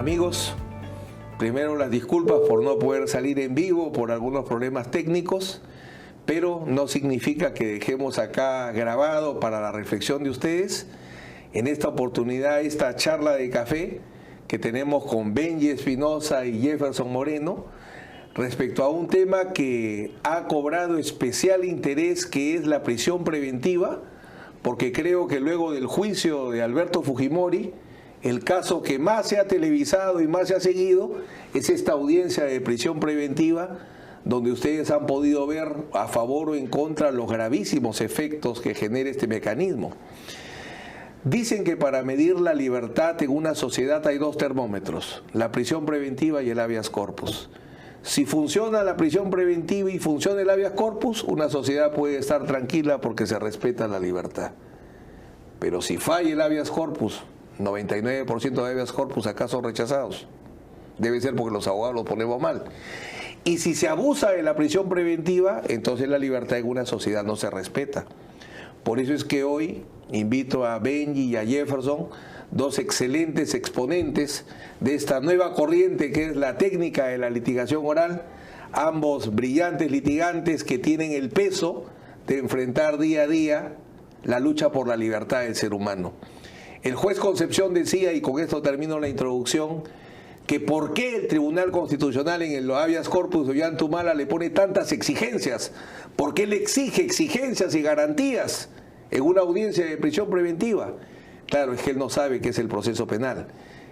Amigos, primero las disculpas por no poder salir en vivo por algunos problemas técnicos, pero no significa que dejemos acá grabado para la reflexión de ustedes. En esta oportunidad, esta charla de café que tenemos con Benji Espinosa y Jefferson Moreno, respecto a un tema que ha cobrado especial interés, que es la prisión preventiva, porque creo que luego del juicio de Alberto Fujimori, el caso que más se ha televisado y más se ha seguido es esta audiencia de prisión preventiva, donde ustedes han podido ver a favor o en contra los gravísimos efectos que genera este mecanismo. Dicen que para medir la libertad en una sociedad hay dos termómetros, la prisión preventiva y el habeas corpus. Si funciona la prisión preventiva y funciona el habeas corpus, una sociedad puede estar tranquila porque se respeta la libertad. Pero si falla el habeas corpus, 99% de habeas corpus acá son rechazados. Debe ser porque los abogados los ponemos mal. Y si se abusa de la prisión preventiva, entonces la libertad en una sociedad no se respeta. Por eso es que hoy invito a Benji y a Jefferson, dos excelentes exponentes de esta nueva corriente que es la técnica de la litigación oral, ambos brillantes litigantes que tienen el peso de enfrentar día a día la lucha por la libertad del ser humano. El juez Concepción decía, y con esto termino la introducción, que por qué el Tribunal Constitucional en el habeas corpus de Ollantumala le pone tantas exigencias, por qué le exige exigencias y garantías en una audiencia de prisión preventiva. Claro, es que él no sabe qué es el proceso penal.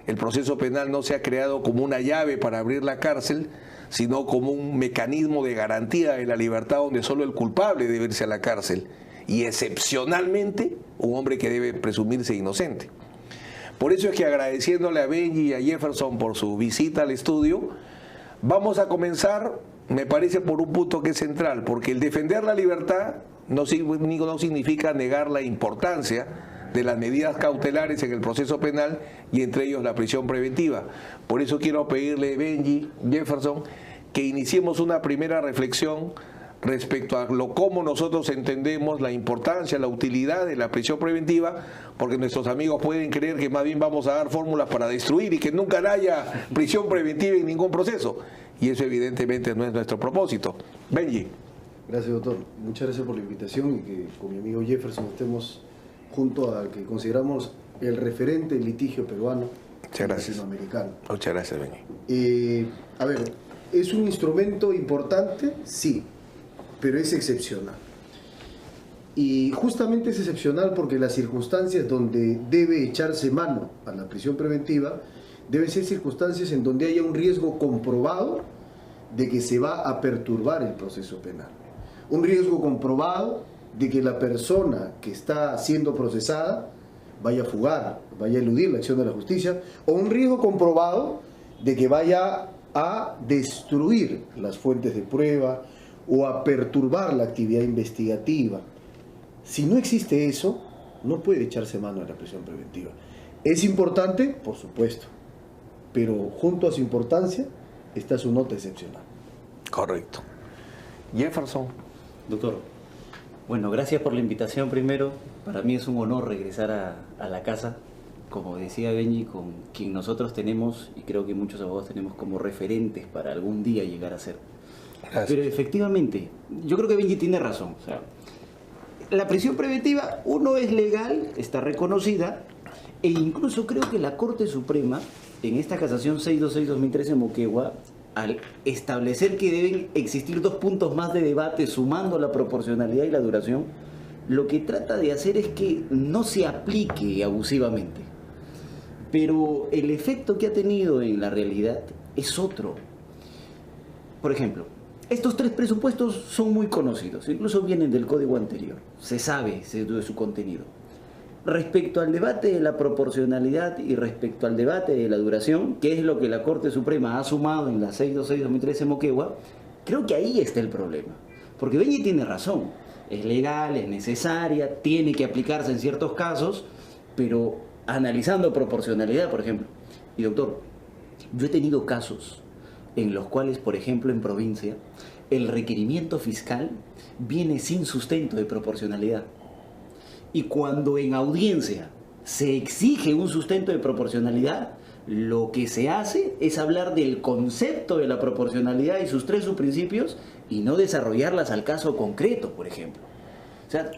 El proceso penal no se ha creado como una llave para abrir la cárcel, sino como un mecanismo de garantía de la libertad donde solo el culpable debe irse a la cárcel. Y excepcionalmente, un hombre que debe presumirse inocente. Por eso es que agradeciéndole a Benji y a Jefferson por su visita al estudio, vamos a comenzar, me parece, por un punto que es central, porque el defender la libertad no significa negar la importancia de las medidas cautelares en el proceso penal y entre ellos la prisión preventiva. Por eso quiero pedirle, Benji, Jefferson, que iniciemos una primera reflexión respecto a cómo nosotros entendemos la importancia, la utilidad de la prisión preventiva, porque nuestros amigos pueden creer que más bien vamos a dar fórmulas para destruir y que nunca haya prisión preventiva en ningún proceso. Y eso evidentemente no es nuestro propósito. Benji. Gracias, doctor. Muchas gracias por la invitación y que con mi amigo Jefferson estemos junto al que consideramos el referente del litigio peruano latinoamericano. Muchas gracias, Benji. A ver, ¿es un instrumento importante? Sí, pero es excepcional. Y justamente es excepcional porque las circunstancias donde debe echarse mano a la prisión preventiva deben ser circunstancias en donde haya un riesgo comprobado de que se va a perturbar el proceso penal. Un riesgo comprobado de que la persona que está siendo procesada vaya a fugar, vaya a eludir la acción de la justicia, o un riesgo comprobado de que vaya a destruir las fuentes de prueba o a perturbar la actividad investigativa. Si no existe eso, no puede echarse mano a la prisión preventiva. ¿Es importante? Por supuesto, pero junto a su importancia está su nota excepcional. Correcto. Jefferson. Doctor, bueno, gracias por la invitación primero. Para mí es un honor regresar a la casa, como decía Benji, con quien nosotros tenemos, y creo que muchos abogados tenemos como referentes para algún día llegar a ser. Gracias. Pero efectivamente, yo creo que Benji tiene razón. O sea, la prisión preventiva, uno, es legal, está reconocida, e incluso creo que la Corte Suprema, en esta casación 626-2013 en Moquegua, al establecer que deben existir dos puntos más de debate sumando la proporcionalidad y la duración, lo que trata de hacer es que no se aplique abusivamente. Pero el efecto que ha tenido en la realidad es otro. Por ejemplo, estos tres presupuestos son muy conocidos, incluso vienen del código anterior, se sabe de su contenido. Respecto al debate de la proporcionalidad y respecto al debate de la duración, que es lo que la Corte Suprema ha sumado en la 626-2013 Moquegua, creo que ahí está el problema. Porque Benji tiene razón, es legal, es necesaria, tiene que aplicarse en ciertos casos, pero analizando proporcionalidad, por ejemplo. Y doctor, yo he tenido casos en los cuales, por ejemplo, en provincia, el requerimiento fiscal viene sin sustento de proporcionalidad. Y cuando en audiencia se exige un sustento de proporcionalidad, Lo que se hace es hablar del concepto de la proporcionalidad y sus 3 subprincipios y no desarrollarlas al caso concreto, por ejemplo. O sea,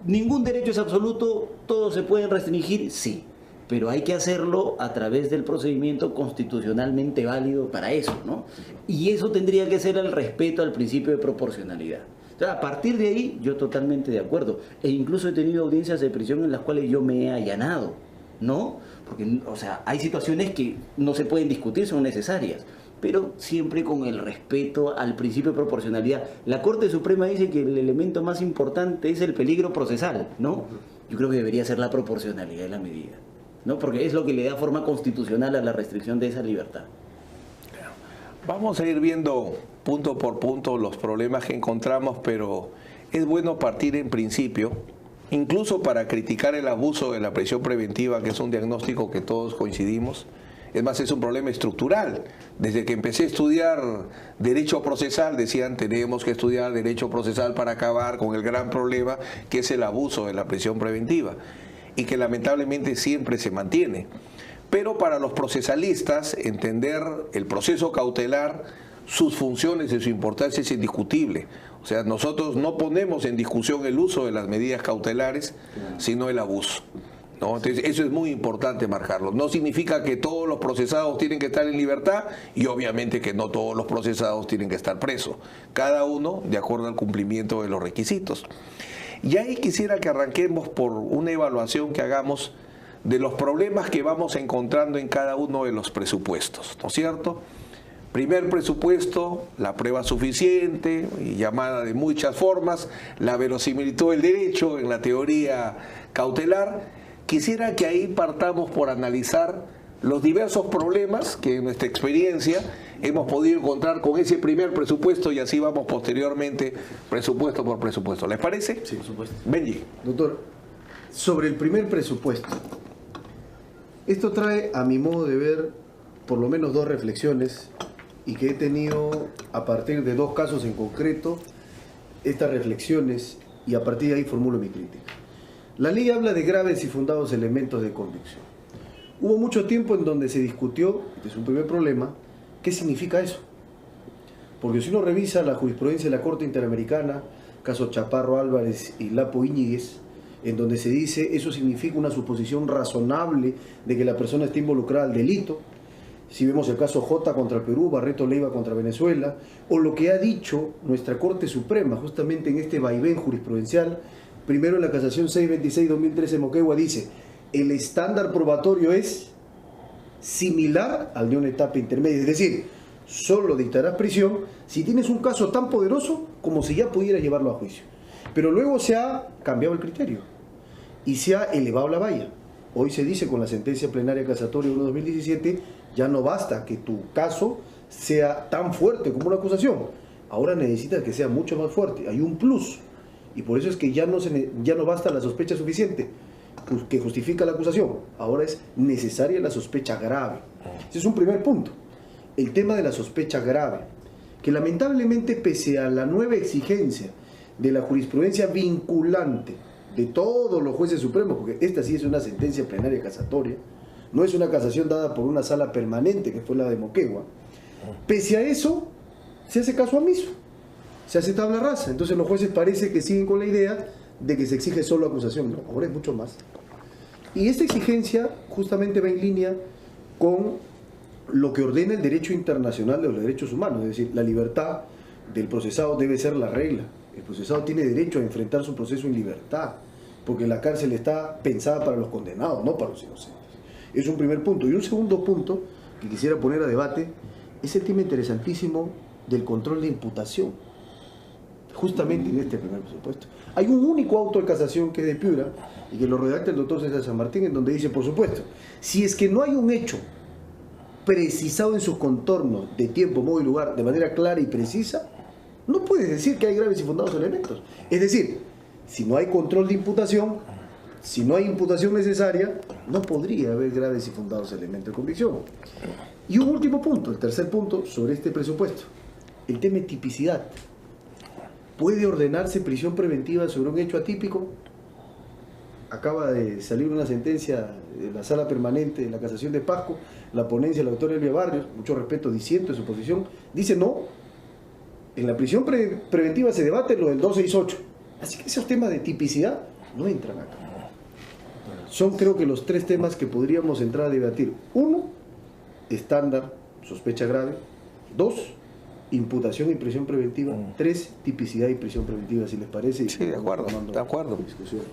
ningún derecho es absoluto, todo se puede restringir, sí, pero hay que hacerlo a través del procedimiento constitucionalmente válido para eso, ¿no? Y eso tendría que ser el respeto al principio de proporcionalidad. O sea, a partir de ahí, yo totalmente de acuerdo. E incluso he tenido audiencias de prisión en las cuales yo me he allanado, ¿no? Porque, o sea, hay situaciones que no se pueden discutir, son necesarias, pero siempre con el respeto al principio de proporcionalidad. La Corte Suprema dice que el elemento más importante es el peligro procesal, ¿no? Yo creo que debería ser la proporcionalidad de la medida, ¿no? Porque es lo que le da forma constitucional a la restricción de esa libertad. Vamos a ir viendo punto por punto los problemas que encontramos, pero es bueno partir en principio, incluso para criticar el abuso de la prisión preventiva, que es un diagnóstico que todos coincidimos. Es más, es un problema estructural. Desde que empecé a estudiar derecho procesal, decían, tenemos que estudiar derecho procesal para acabar con el gran problema que es el abuso de la prisión preventiva, y que lamentablemente siempre se mantiene. Pero para los procesalistas, entender el proceso cautelar, sus funciones y su importancia es indiscutible. O sea, nosotros no ponemos en discusión el uso de las medidas cautelares, sino el abuso, ¿no? Entonces, eso es muy importante marcarlo. No significa que todos los procesados tienen que estar en libertad y obviamente que no todos los procesados tienen que estar presos. Cada uno de acuerdo al cumplimiento de los requisitos. Y ahí quisiera que arranquemos por una evaluación que hagamos de los problemas que vamos encontrando en cada uno de los presupuestos, ¿no es cierto? Primer presupuesto, la prueba suficiente, llamada de muchas formas, la verosimilitud del derecho en la teoría cautelar. Quisiera que ahí partamos por analizar los diversos problemas que en nuestra experiencia hemos podido encontrar con ese primer presupuesto y así vamos posteriormente presupuesto por presupuesto. ¿Les parece? Sí, por supuesto. Benji. Doctor, sobre el primer presupuesto, esto trae a mi modo de ver por lo menos 2 reflexiones y que he tenido a partir de 2 casos en concreto estas reflexiones y a partir de ahí formulo mi crítica. La ley habla de graves y fundados elementos de convicción. Hubo mucho tiempo en donde se discutió, este es un primer problema, ¿qué significa eso? Porque si uno revisa la jurisprudencia de la Corte Interamericana, caso Chaparro Álvarez y Lapo Íñiguez, en donde se dice eso significa una suposición razonable de que la persona esté involucrada al delito. Si vemos el caso J contra Perú, Barreto Leiva contra Venezuela, o lo que ha dicho nuestra Corte Suprema justamente en este vaivén jurisprudencial, primero en la casación 626-2013 Moquegua dice, el estándar probatorio es similar al de una etapa intermedia, es decir, solo dictarás prisión si tienes un caso tan poderoso como si ya pudieras llevarlo a juicio. Pero luego se ha cambiado el criterio y se ha elevado la valla. Hoy se dice con la sentencia plenaria casatoria 1/2017, ya no basta que tu caso sea tan fuerte como una acusación. Ahora necesitas que sea mucho más fuerte. Hay un plus. Y por eso es que ya no basta la sospecha suficiente que justifica la acusación. Ahora es necesaria la sospecha grave. Ese es un primer punto. El tema de la sospecha grave, que lamentablemente pese a la nueva exigencia de la jurisprudencia vinculante de todos los jueces supremos, porque esta sí es una sentencia plenaria casatoria, no es una casación dada por una sala permanente que fue la de Moquegua, pese a eso se hace caso omiso, se hace tabla rasa. Entonces los jueces parece que siguen con la idea de que se exige solo acusación. No, ahora es mucho más. Y esta exigencia justamente va en línea con lo que ordena el derecho internacional de los derechos humanos, es decir, la libertad del procesado debe ser la regla. El procesado tiene derecho a enfrentar su proceso en libertad, porque la cárcel está pensada para los condenados, no para los inocentes. Es un primer punto. Y un segundo punto que quisiera poner a debate es el tema interesantísimo del control de imputación. Justamente en este primer presupuesto. Hay un único auto de casación que es de Piura y que lo redacta el doctor César San Martín, en donde dice, por supuesto, si es que no hay un hecho precisado en sus contornos de tiempo, modo y lugar de manera clara y precisa, no puedes decir que hay graves y fundados elementos. Es decir, si no hay control de imputación, si no hay imputación necesaria, no podría haber graves y fundados elementos de convicción. Y un último punto, el tercer punto sobre este presupuesto, el tema de tipicidad. ¿Puede ordenarse prisión preventiva sobre un hecho atípico? acaba de salir una sentencia de la Sala Permanente de la Casación de Pasco, la ponencia de la doctora Elvia Barrios, mucho respeto, disiento de su posición, dice no, en la prisión preventiva se debate lo del 268, así que esos temas de tipicidad no entran acá. Son creo que los 3 temas que podríamos entrar a debatir. 1, estándar, sospecha grave. 2, imputación y prisión preventiva. 3, tipicidad y prisión preventiva, si les parece. Sí, de acuerdo.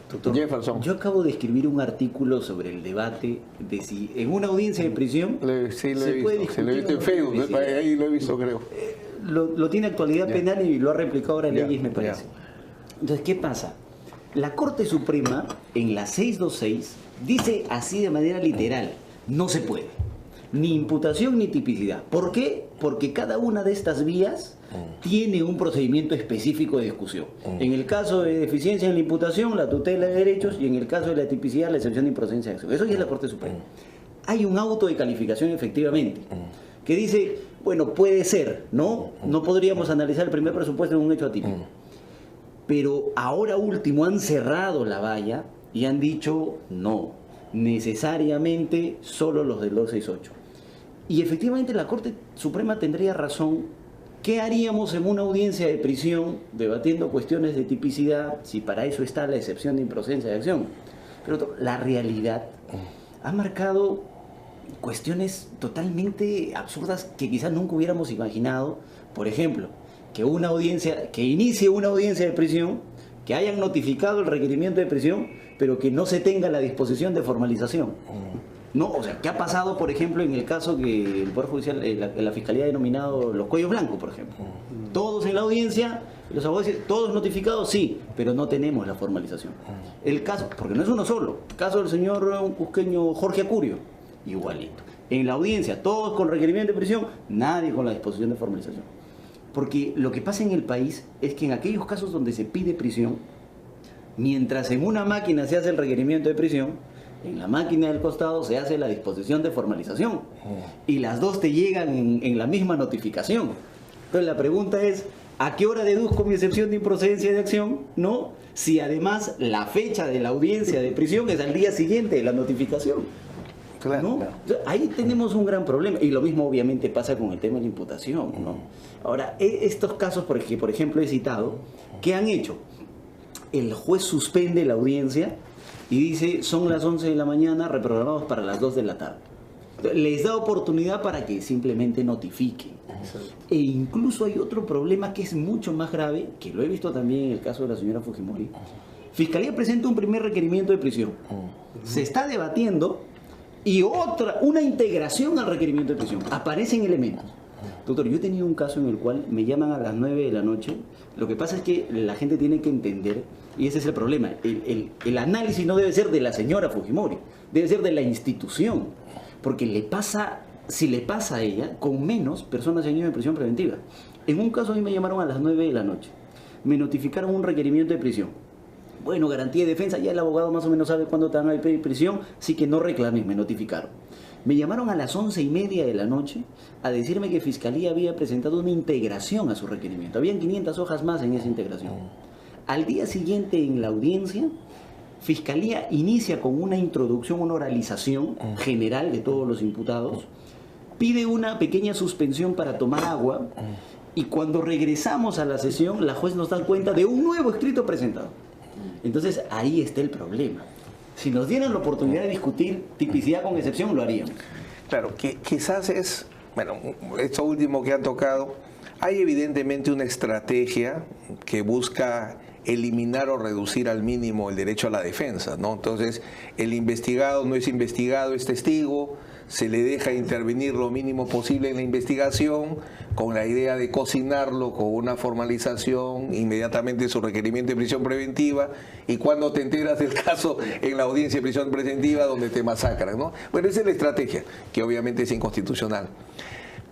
Doctor, Jefferson. Yo acabo de escribir un artículo sobre el debate de si en una audiencia de prisión Sí, lo he puede visto. discutir Lo he visto en Facebook, ahí lo he visto, creo. Lo tiene actualidad penal y lo ha replicado ahora leyes, me parece. Ya. Entonces, ¿qué pasa? La Corte Suprema, en la 626, dice así de manera literal, no se puede, ni imputación ni tipicidad. ¿Por qué? Porque cada una de estas vías tiene un procedimiento específico de discusión. En el caso de deficiencia en la imputación, la tutela de derechos, y en el caso de la tipicidad, la excepción de improcedencia de acción. Eso ya es la Corte Suprema. Hay un auto de calificación efectivamente, que dice, bueno, puede ser, ¿no? No podríamos analizar el primer presupuesto en un hecho atípico. Pero ahora último han cerrado la valla y han dicho no, necesariamente solo los del 268. Y efectivamente la Corte Suprema tendría razón. ¿Qué haríamos en una audiencia de prisión debatiendo cuestiones de tipicidad si para eso está la excepción de improcedencia de acción? Pero la realidad ha marcado cuestiones totalmente absurdas que quizás nunca hubiéramos imaginado. Por ejemplo, que inicie una audiencia de prisión, que hayan notificado el requerimiento de prisión, pero que no se tenga la disposición de formalización. No, o sea, ¿qué ha pasado, por ejemplo, en el caso que el Poder Judicial, la Fiscalía ha denominado los cuellos blancos, por ejemplo? Todos en la audiencia, los abogados dicen, todos notificados, sí, pero no tenemos la formalización. El caso, porque no es uno solo, el caso del señor cusqueño Jorge Acurio, igualito. En la audiencia, todos con requerimiento de prisión, nadie con la disposición de formalización. Porque lo que pasa en el país es que en aquellos casos donde se pide prisión, mientras en una máquina se hace el requerimiento de prisión, en la máquina del costado se hace la disposición de formalización. Y las dos te llegan en la misma notificación. Entonces la pregunta es, ¿a qué hora deduzco mi excepción de improcedencia de acción? ¿No? Si además la fecha de la audiencia de prisión es al día siguiente de la notificación. Claro, ¿no? claro. Ahí tenemos un gran problema. Y lo mismo obviamente pasa con el tema de la imputación, ¿no? Ahora, estos casos que por ejemplo he citado, ¿qué han hecho? El juez suspende la audiencia y dice, son las 11 de la mañana, reprogramados para las 2 de la tarde. Les da oportunidad para que simplemente notifiquen. E incluso hay otro problema que es mucho más grave, que lo he visto también en el caso de la señora Fujimori. Fiscalía presenta un primer requerimiento de prisión. Se está debatiendo y una integración al requerimiento de prisión. Aparecen elementos. Doctor, yo he tenido un caso en el cual me llaman a las 9 de la noche. Lo que pasa es que la gente tiene que entender, y ese es el problema, el análisis no debe ser de la señora Fujimori, debe ser de la institución, porque si le pasa a ella, con menos personas se han ido en prisión preventiva. En un caso a mí me llamaron a las 9 de la noche, me notificaron un requerimiento de prisión. Bueno, garantía de defensa, ya el abogado más o menos sabe cuándo te van a pedir prisión, así que no reclames, me notificaron. Me llamaron a las 11:30 de la noche a decirme que Fiscalía había presentado una integración a su requerimiento. Habían 500 hojas más en esa integración. Al día siguiente en la audiencia, Fiscalía inicia con una introducción, una oralización general de todos los imputados, pide una pequeña suspensión para tomar agua y cuando regresamos a la sesión, la juez nos da cuenta de un nuevo escrito presentado. Entonces ahí está el problema. Si nos dieran la oportunidad de discutir tipicidad con excepción, lo haríamos. Claro, quizás es, bueno, esto último que han tocado, hay evidentemente una estrategia que busca eliminar o reducir al mínimo el derecho a la defensa, ¿no? Entonces, el investigado no es investigado, es testigo, se le deja intervenir lo mínimo posible en la investigación con la idea de cocinarlo con una formalización, inmediatamente su requerimiento de prisión preventiva, y cuando te enteras del caso en la audiencia de prisión preventiva donde te masacran, ¿no? Bueno, esa es la estrategia, que obviamente es inconstitucional.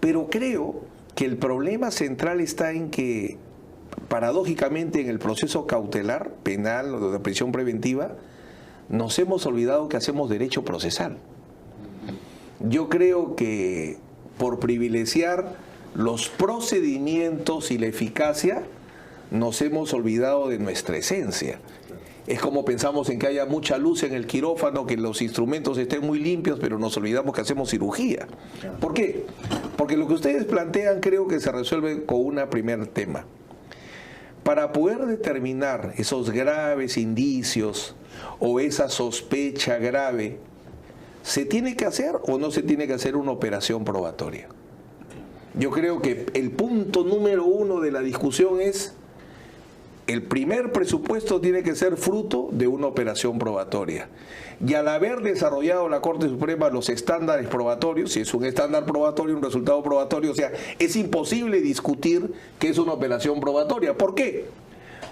Pero creo que el problema central está en que, paradójicamente, en el proceso cautelar, penal o de prisión preventiva, nos hemos olvidado que hacemos derecho procesal. Yo creo que por privilegiar los procedimientos y la eficacia, nos hemos olvidado de nuestra esencia. Es como pensamos en que haya mucha luz en el quirófano, que los instrumentos estén muy limpios, pero nos olvidamos que hacemos cirugía. ¿Por qué? Porque lo que ustedes plantean creo que se resuelve con un primer tema. Para poder determinar esos graves indicios o esa sospecha grave, ¿se tiene que hacer o no se tiene que hacer una operación probatoria? Yo creo que el punto número 1 de la discusión es: el primer presupuesto tiene que ser fruto de una operación probatoria. Y al haber desarrollado la Corte Suprema los estándares probatorios, si es un estándar probatorio, un resultado probatorio, o sea, es imposible discutir que es una operación probatoria. ¿Por qué?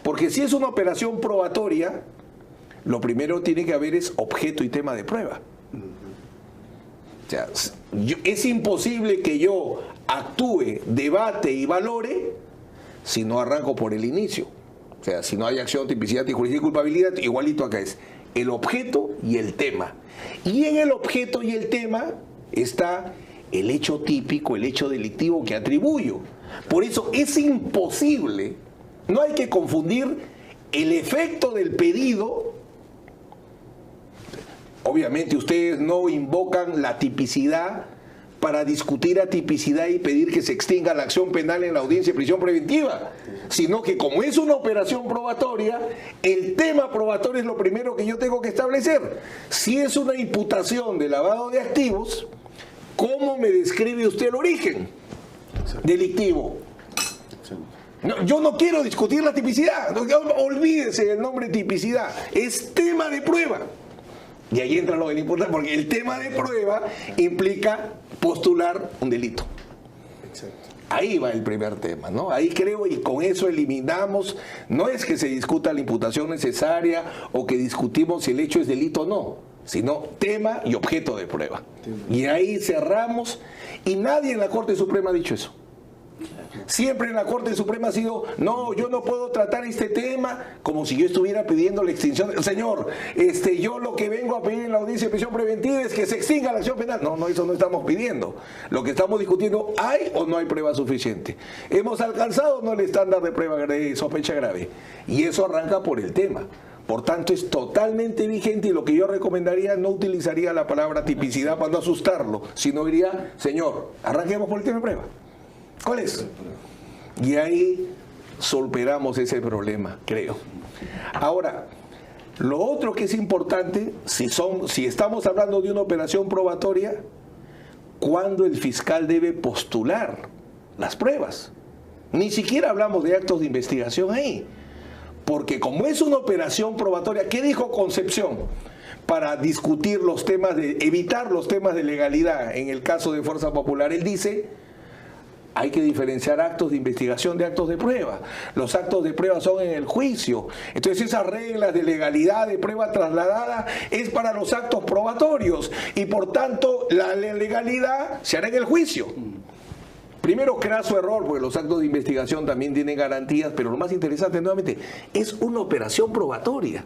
Porque si es una operación probatoria, lo primero que tiene que haber es objeto y tema de prueba. O sea, es imposible que yo actúe, debate y valore si no arranco por el inicio. O sea, si no hay acción, tipicidad, tipicidad y culpabilidad, igualito acá es el objeto y el tema. Y en el objeto y el tema está el hecho típico, el hecho delictivo que atribuyo. Por eso es imposible, no hay que confundir el efecto del pedido. Obviamente ustedes no invocan la tipicidad para discutir atipicidad y pedir que se extinga la acción penal en la audiencia de prisión preventiva, sino que como es una operación probatoria, el tema probatorio es lo primero que yo tengo que establecer. Si es una imputación de lavado de activos, ¿cómo me describe usted el origen delictivo? No, yo no quiero discutir la tipicidad, olvídese del nombre tipicidad, es tema de prueba. Y ahí entra lo del imputado, porque el tema de prueba implica postular un delito. Exacto. Ahí va el primer tema, ¿no? Ahí creo, y con eso eliminamos, no es que se discuta la imputación necesaria o que discutimos si el hecho es delito o no, sino tema y objeto de prueba. Y ahí cerramos, y nadie en la Corte Suprema ha dicho eso. Siempre en la Corte Suprema ha sido: no, yo no puedo tratar este tema, como si yo estuviera pidiendo la extinción. Señor, yo lo que vengo a pedir en la audiencia de prisión preventiva es que se extinga la acción penal. No, eso no estamos pidiendo. Lo que estamos discutiendo: ¿hay o no hay prueba suficiente? ¿Hemos alcanzado o no el estándar de prueba de sospecha grave? Y eso arranca por el tema. Por tanto, es totalmente vigente, y lo que yo recomendaría, no utilizaría la palabra tipicidad para no asustarlo, sino diría: señor, arranquemos por el tema de prueba. ¿Cuál es? Y ahí superamos ese problema, creo. Ahora, lo otro que es importante, si estamos hablando de una operación probatoria, ¿cuándo el fiscal debe postular las pruebas? Ni siquiera hablamos de actos de investigación ahí. Porque como es una operación probatoria, ¿qué dijo Concepción? Para discutir los temas evitar los temas de legalidad en el caso de Fuerza Popular, él dice: hay que diferenciar actos de investigación de actos de prueba. Los actos de prueba son en el juicio. Entonces esas reglas de legalidad de prueba trasladada es para los actos probatorios. Y por tanto la legalidad se hará en el juicio. Primero, craso error, porque los actos de investigación también tienen garantías, pero lo más interesante nuevamente es una operación probatoria.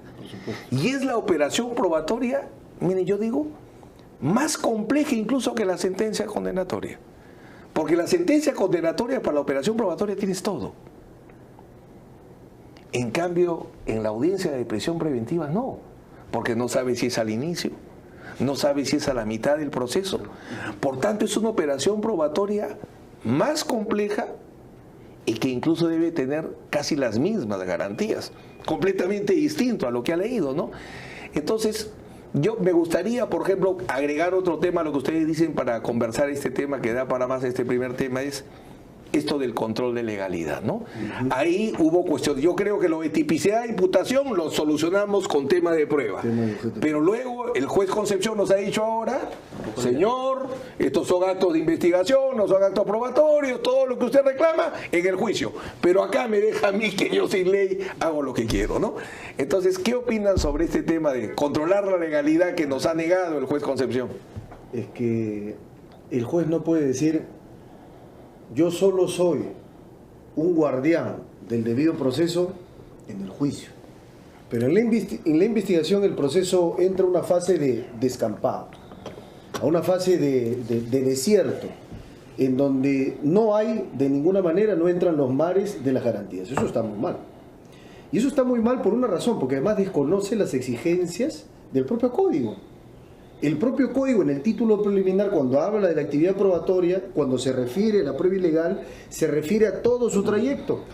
Y es la operación probatoria, miren, yo digo, más compleja incluso que la sentencia condenatoria. Porque la sentencia condenatoria para la operación probatoria tienes todo. En cambio, en la audiencia de prisión preventiva no, porque no sabes si es al inicio, no sabes si es a la mitad del proceso. Por tanto, es una operación probatoria más compleja y que incluso debe tener casi las mismas garantías, completamente distinto a lo que ha leído, ¿no? Entonces, yo me gustaría, por ejemplo, agregar otro tema a lo que ustedes dicen para conversar este tema que da para más. Este primer tema es esto del control de legalidad, ¿no? Ahí hubo cuestiones. Yo creo que lo de tipicidad de imputación lo solucionamos con tema de prueba. Pero luego el juez Concepción nos ha dicho ahora: señor, estos son actos de investigación, no son actos probatorios, todo lo que usted reclama en el juicio. Pero acá me deja a mí que yo sin ley hago lo que quiero, ¿no? Entonces, ¿qué opinan sobre este tema de controlar la legalidad que nos ha negado el juez Concepción? Es que el juez no puede decir: yo solo soy un guardián del debido proceso en el juicio. Pero en la investigación el proceso entra a una fase de descampado, a una fase de desierto, en donde no hay, de ninguna manera, no entran los mares de las garantías. Eso está muy mal. Y eso está muy mal por una razón, porque además desconoce las exigencias del propio código. El propio código en el título preliminar, cuando habla de la actividad probatoria, cuando se refiere a la prueba ilegal, se refiere a todo su trayecto.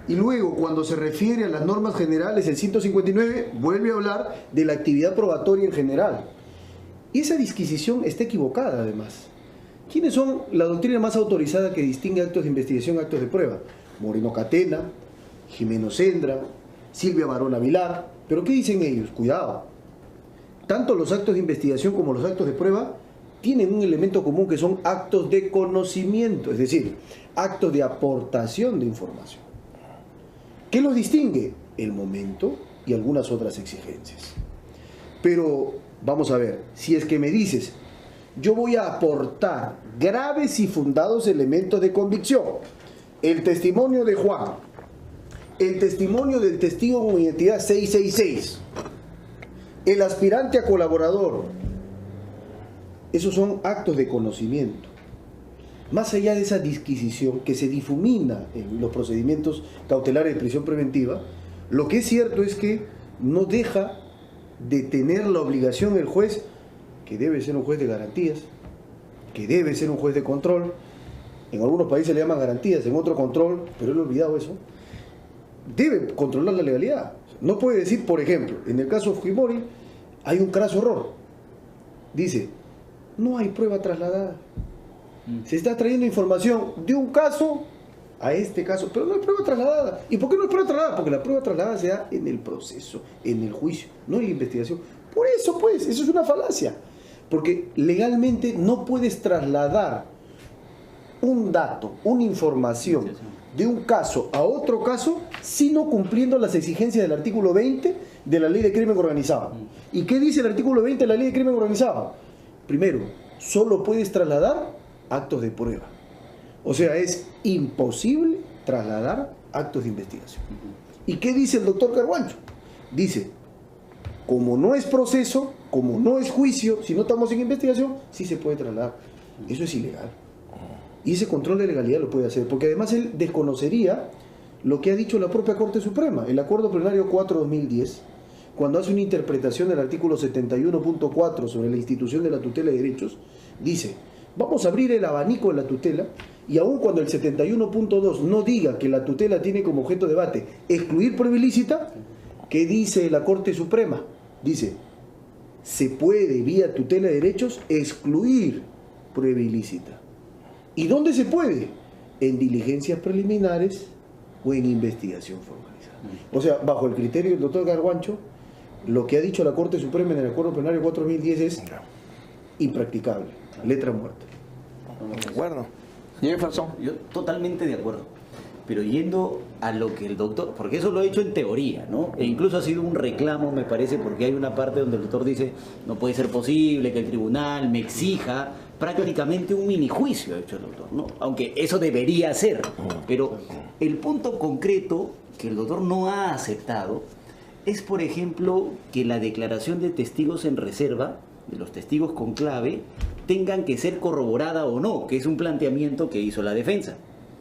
Y luego, cuando se refiere a las normas generales, el 159 vuelve a hablar de la actividad probatoria en general. Y esa disquisición está equivocada, además. ¿Quiénes son la doctrina más autorizada que distingue actos de investigación, actos de prueba? Moreno Catena, Jimeno Sendra, Silvia Barona Vilar. ¿Pero qué dicen ellos? Cuidado. Tanto los actos de investigación como los actos de prueba tienen un elemento común que son actos de conocimiento, es decir, actos de aportación de información. ¿Qué los distingue? El momento y algunas otras exigencias. Pero vamos a ver, si es que me dices, yo voy a aportar graves y fundados elementos de convicción, el testimonio de Juan, el testimonio del testigo con identidad 666, el aspirante a colaborador, esos son actos de conocimiento. Más allá de esa disquisición que se difumina en los procedimientos cautelares de prisión preventiva, lo que es cierto es que no deja de tener la obligación el juez, que debe ser un juez de garantías, que debe ser un juez de control. En algunos países le llaman garantías, en otro control, pero he olvidado eso. Debe controlar la legalidad. No puede decir, por ejemplo, en el caso de Fujimori hay un craso error. Dice, no hay prueba trasladada. Se está trayendo información de un caso a este caso, pero no hay prueba trasladada. ¿Y por qué no hay prueba trasladada? Porque la prueba trasladada se da en el proceso, en el juicio, no en la investigación. Por eso, pues, eso es una falacia. Porque legalmente no puedes trasladar un dato, una información de un caso a otro caso, sino cumpliendo las exigencias del artículo 20 de la Ley de Crimen Organizado. ¿Y qué dice el artículo 20 de la Ley de Crimen Organizado? Primero, solo puedes trasladar actos de prueba. O sea, es imposible trasladar actos de investigación. ¿Y qué dice el doctor Carguancho? Dice, como no es proceso, como no es juicio, si no estamos en investigación, sí se puede trasladar. Eso es ilegal. Y ese control de legalidad lo puede hacer, porque además él desconocería lo que ha dicho la propia Corte Suprema, el Acuerdo Plenario 4-2010, cuando hace una interpretación del artículo 71.4 sobre la institución de la tutela de derechos, dice, vamos a abrir el abanico de la tutela, y aun cuando el 71.2 no diga que la tutela tiene como objeto de debate excluir prueba ilícita, ¿qué dice la Corte Suprema? Dice, se puede vía tutela de derechos excluir prueba ilícita. ¿Y dónde se puede? En diligencias preliminares o en investigación formalizada. O sea, bajo el criterio del doctor Carguancho, lo que ha dicho la Corte Suprema en el Acuerdo Plenario 4-2010 es impracticable, letra muerta. De acuerdo. Jefferson. Yo totalmente de acuerdo. Pero yendo a lo que el doctor, porque eso lo he hecho en teoría, ¿no? E incluso ha sido un reclamo, me parece, porque hay una parte donde el doctor dice, no puede ser posible que el tribunal me exija prácticamente un minijuicio, ha hecho el doctor, ¿no? Aunque eso debería ser. Pero el punto concreto que el doctor no ha aceptado es, por ejemplo, que la declaración de testigos en reserva, de los testigos con clave, tengan que ser corroborada o no, que es un planteamiento que hizo la defensa.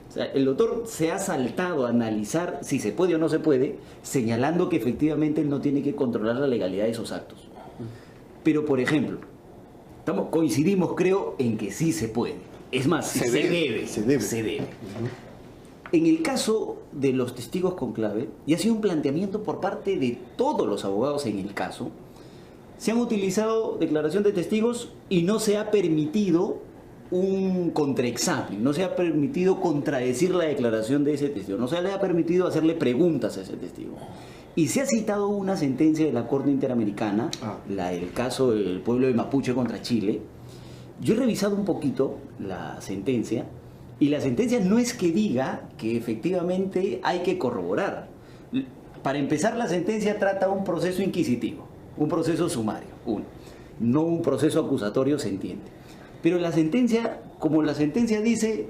O sea, el doctor se ha saltado a analizar si se puede o no se puede, señalando que efectivamente él no tiene que controlar la legalidad de esos actos. Pero, por ejemplo, coincidimos, creo, en que sí se puede. Es más, se debe. En el caso de los testigos con clave, y ha sido un planteamiento por parte de todos los abogados en el caso, se han utilizado declaración de testigos y no se ha permitido un contraexamen, no se ha permitido contradecir la declaración de ese testigo, no se le ha permitido hacerle preguntas a ese testigo. Y se ha citado una sentencia de la Corte Interamericana, el caso del pueblo de Mapuche contra Chile. Yo he revisado un poquito la sentencia, y la sentencia no es que diga que efectivamente hay que corroborar. Para empezar, la sentencia trata un proceso inquisitivo, un proceso sumario, no un proceso acusatorio, se entiende. Pero la sentencia, como la sentencia dice,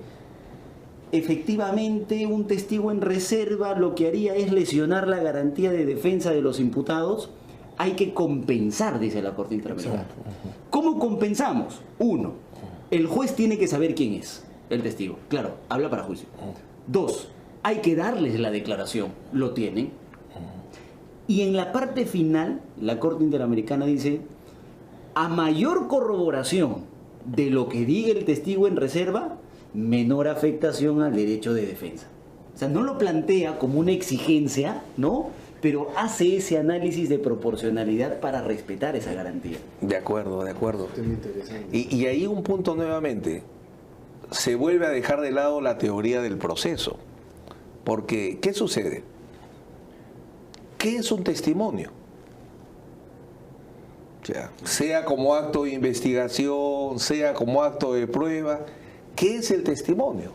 efectivamente un testigo en reserva lo que haría es lesionar la garantía de defensa de los imputados, hay que compensar, dice la Corte Interamericana. ¿Cómo compensamos? 1, el juez tiene que saber quién es el testigo. Claro, habla para juicio. 2, hay que darles la declaración, lo tienen. Y en la parte final, la Corte Interamericana dice, a mayor corroboración de lo que diga el testigo en reserva, menor afectación al derecho de defensa. O sea, no lo plantea como una exigencia, ¿no? Pero hace ese análisis de proporcionalidad para respetar esa garantía. De acuerdo, de acuerdo. Esto es muy interesante. Y ahí un punto nuevamente, se vuelve a dejar de lado la teoría del proceso. Porque, ¿qué sucede? ¿Qué es un testimonio? O sea como acto de investigación, sea como acto de prueba, ¿qué es el testimonio?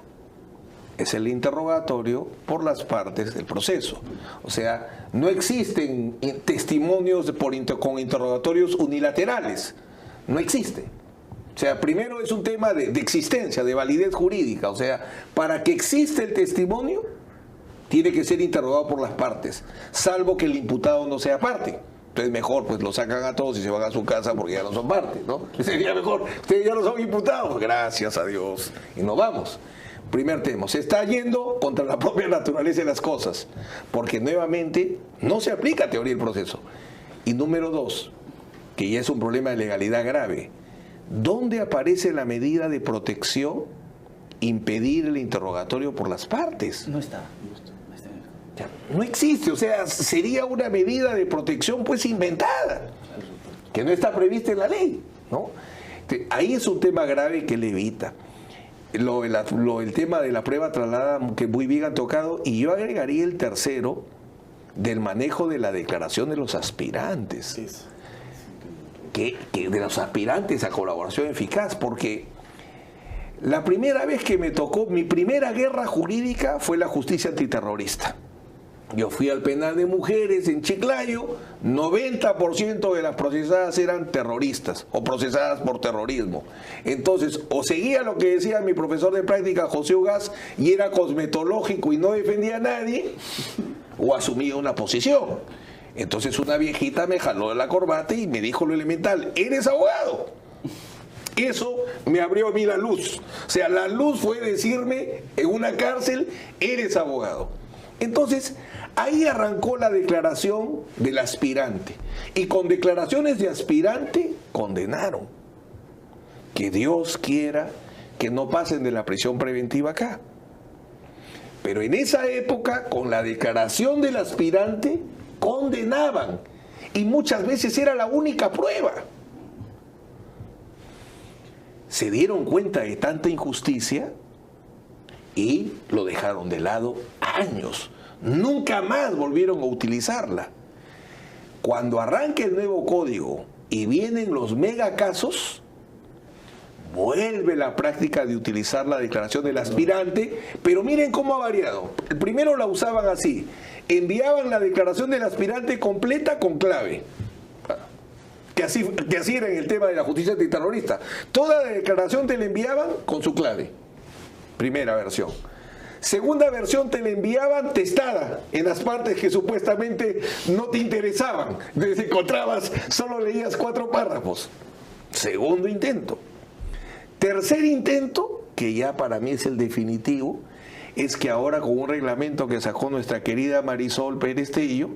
Es el interrogatorio por las partes del proceso. O sea, no existen testimonios con interrogatorios unilaterales. No existe. O sea, primero es un tema de existencia, de validez jurídica. O sea, para que exista el testimonio, tiene que ser interrogado por las partes, salvo que el imputado no sea parte. Entonces mejor pues lo sacan a todos y se van a su casa porque ya no son parte, ¿no? Sería mejor, ustedes ya no son imputados, gracias a Dios. Y nos vamos. Primer tema, se está yendo contra la propia naturaleza de las cosas, porque nuevamente no se aplica teoría del proceso. Y número dos, que ya es un problema de legalidad grave, ¿dónde aparece la medida de protección impedir el interrogatorio por las partes? No está. No existe, o sea, sería una medida de protección pues inventada, que no está prevista en la ley, ¿no? Ahí es un tema grave que le evita. El tema de la prueba trasladada, que muy bien han tocado, y yo agregaría el tercero, del manejo de la declaración de los aspirantes. Que de los aspirantes a colaboración eficaz, porque la primera vez que me tocó, mi primera guerra jurídica fue la justicia antiterrorista. Yo fui al penal de mujeres en Chiclayo, 90% de las procesadas eran terroristas o procesadas por terrorismo. Entonces, o seguía lo que decía mi profesor de práctica, José Ugaz, y era cosmetológico y no defendía a nadie, o asumía una posición. Entonces una viejita me jaló de la corbata y me dijo lo elemental: ¿eres abogado? Eso me abrió a mí la luz. O sea, la luz fue decirme en una cárcel: eres abogado. Entonces, ahí arrancó la declaración del aspirante. Y con declaraciones de aspirante, condenaron. Que Dios quiera que no pasen de la prisión preventiva acá. Pero en esa época, con la declaración del aspirante, condenaban. Y muchas veces era la única prueba. Se dieron cuenta de tanta injusticia y lo dejaron de lado años. Nunca más volvieron a utilizarla. Cuando arranque el nuevo código y vienen los megacasos, vuelve la práctica de utilizar la declaración del aspirante, pero miren cómo ha variado. El primero la usaban así: enviaban la declaración del aspirante completa con clave. Que así era en el tema de la justicia antiterrorista. Toda la declaración te la enviaban con su clave. Primera versión. Segunda versión te la enviaban testada en las partes que supuestamente no te interesaban. Entonces encontrabas, solo leías 4 párrafos. Segundo intento. Tercer intento, que ya para mí es el definitivo, es que ahora con un reglamento que sacó nuestra querida Marisol Pérez Tello,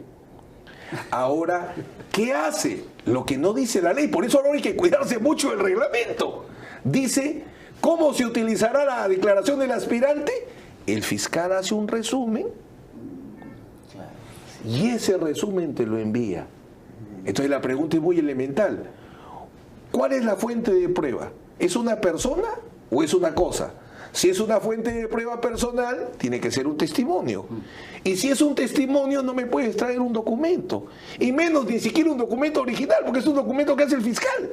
ahora, ¿qué hace? Lo que no dice la ley. Por eso ahora hay que cuidarse mucho del reglamento. Dice: ¿cómo se utilizará la declaración del aspirante? El fiscal hace un resumen y ese resumen te lo envía. Entonces la pregunta es muy elemental. ¿Cuál es la fuente de prueba? ¿Es una persona o es una cosa? Si es una fuente de prueba personal, tiene que ser un testimonio. Y si es un testimonio, no me puedes traer un documento. Y menos ni siquiera un documento original, porque es un documento que hace el fiscal.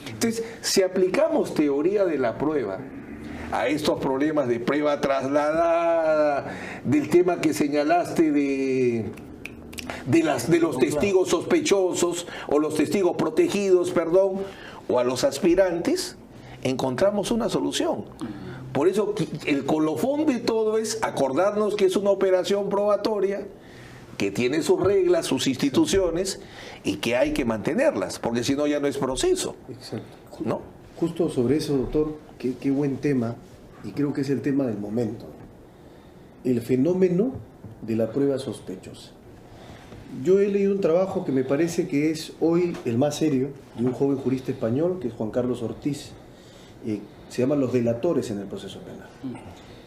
Entonces, si aplicamos teoría de la prueba a estos problemas de prueba trasladada, del tema que señalaste de los testigos sospechosos o los testigos protegidos, perdón, o a los aspirantes, encontramos una solución. Por eso el colofón de todo es acordarnos que es una operación probatoria, que tiene sus reglas, sus instituciones, y que hay que mantenerlas, porque si no ya no es proceso. Exacto. ¿No? Justo sobre eso, doctor, qué buen tema, y creo que es el tema del momento. el fenómeno de la prueba sospechosa. Yo he leído un trabajo que me parece que es hoy el más serio, de un joven jurista español, que es Juan Carlos Ortiz, se llama Los delatores en el proceso penal.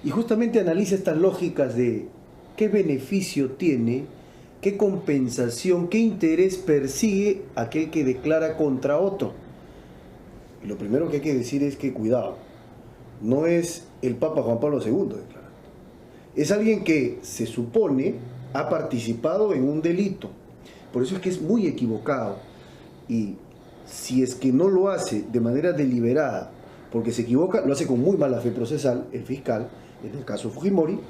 Y justamente analiza estas lógicas de qué beneficio tiene, qué compensación, qué interés persigue aquel que declara contra otro. Y lo primero que hay que decir es que, cuidado, no es el Papa Juan Pablo II declarando. Es alguien que se supone ha participado en un delito. Por eso es que es muy equivocado. Y si es que no lo hace de manera deliberada, porque se equivoca, lo hace con muy mala fe procesal, el fiscal, en el caso Fujimori,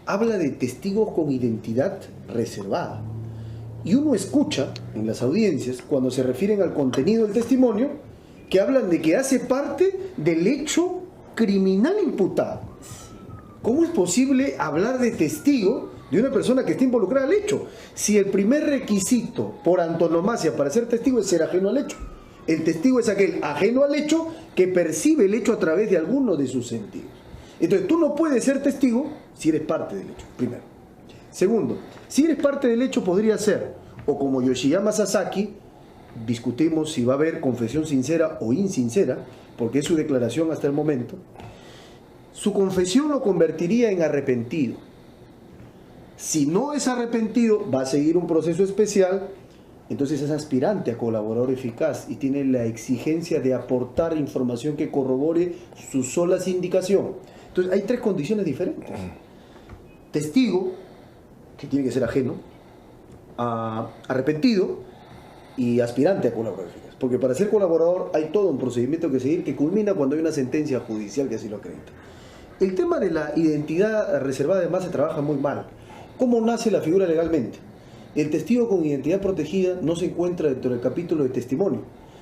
habla de testigos con identidad reservada. Y uno escucha en las audiencias, cuando se refieren al contenido del testimonio, que hablan de que hace parte del hecho criminal imputado. ¿Cómo es posible hablar de testigo de una persona que está involucrada al hecho? Si el primer requisito por antonomasia para ser testigo es ser ajeno al hecho. El testigo es aquel ajeno al hecho que percibe el hecho a través de alguno de sus sentidos. Entonces tú no puedes ser testigo si eres parte del hecho, primero. Segundo, si eres parte del hecho podría ser, o como Yoshiyama Sasaki, discutimos si va a haber confesión sincera o insincera, porque es su declaración hasta el momento, su confesión lo convertiría en arrepentido. Si no es arrepentido, va a seguir un proceso especial, entonces es aspirante a colaborador eficaz y tiene la exigencia de aportar información que corrobore su sola indicación. Entonces hay tres condiciones diferentes. Testigo, que tiene que ser ajeno, arrepentido y aspirante a colaborador eficaz. Porque para ser colaborador hay todo un procedimiento que seguir que culmina cuando hay una sentencia judicial que así lo acredita. El tema de la identidad reservada además se trabaja muy mal. ¿Cómo nace la figura legalmente? El testigo con identidad protegida no se encuentra dentro del capítulo de testimonio,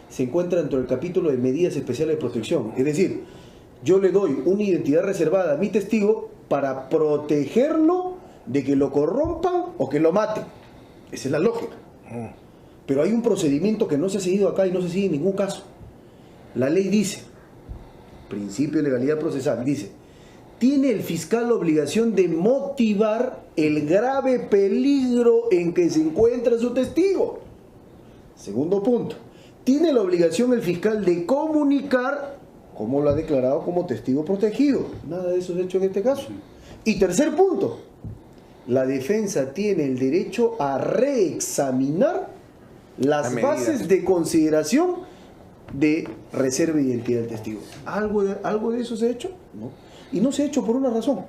se encuentra dentro del capítulo de medidas especiales de protección. Es decir, yo le doy una identidad reservada a mi testigo para protegerlo de que lo corrompan o que lo maten. Esa es la lógica. Pero hay un procedimiento que no se ha seguido acá y no se sigue en ningún caso. La ley dice, principio de legalidad procesal, dice, tiene el fiscal la obligación de motivar el grave peligro en que se encuentra su testigo. Segundo punto, tiene la obligación el fiscal de comunicar cómo lo ha declarado como testigo protegido. Nada de eso es hecho en este caso. Y tercer punto, la defensa tiene el derecho a reexaminar las bases de consideración de reserva de identidad del testigo. ¿Algo de eso se ha hecho? No. Y no se ha hecho por una razón.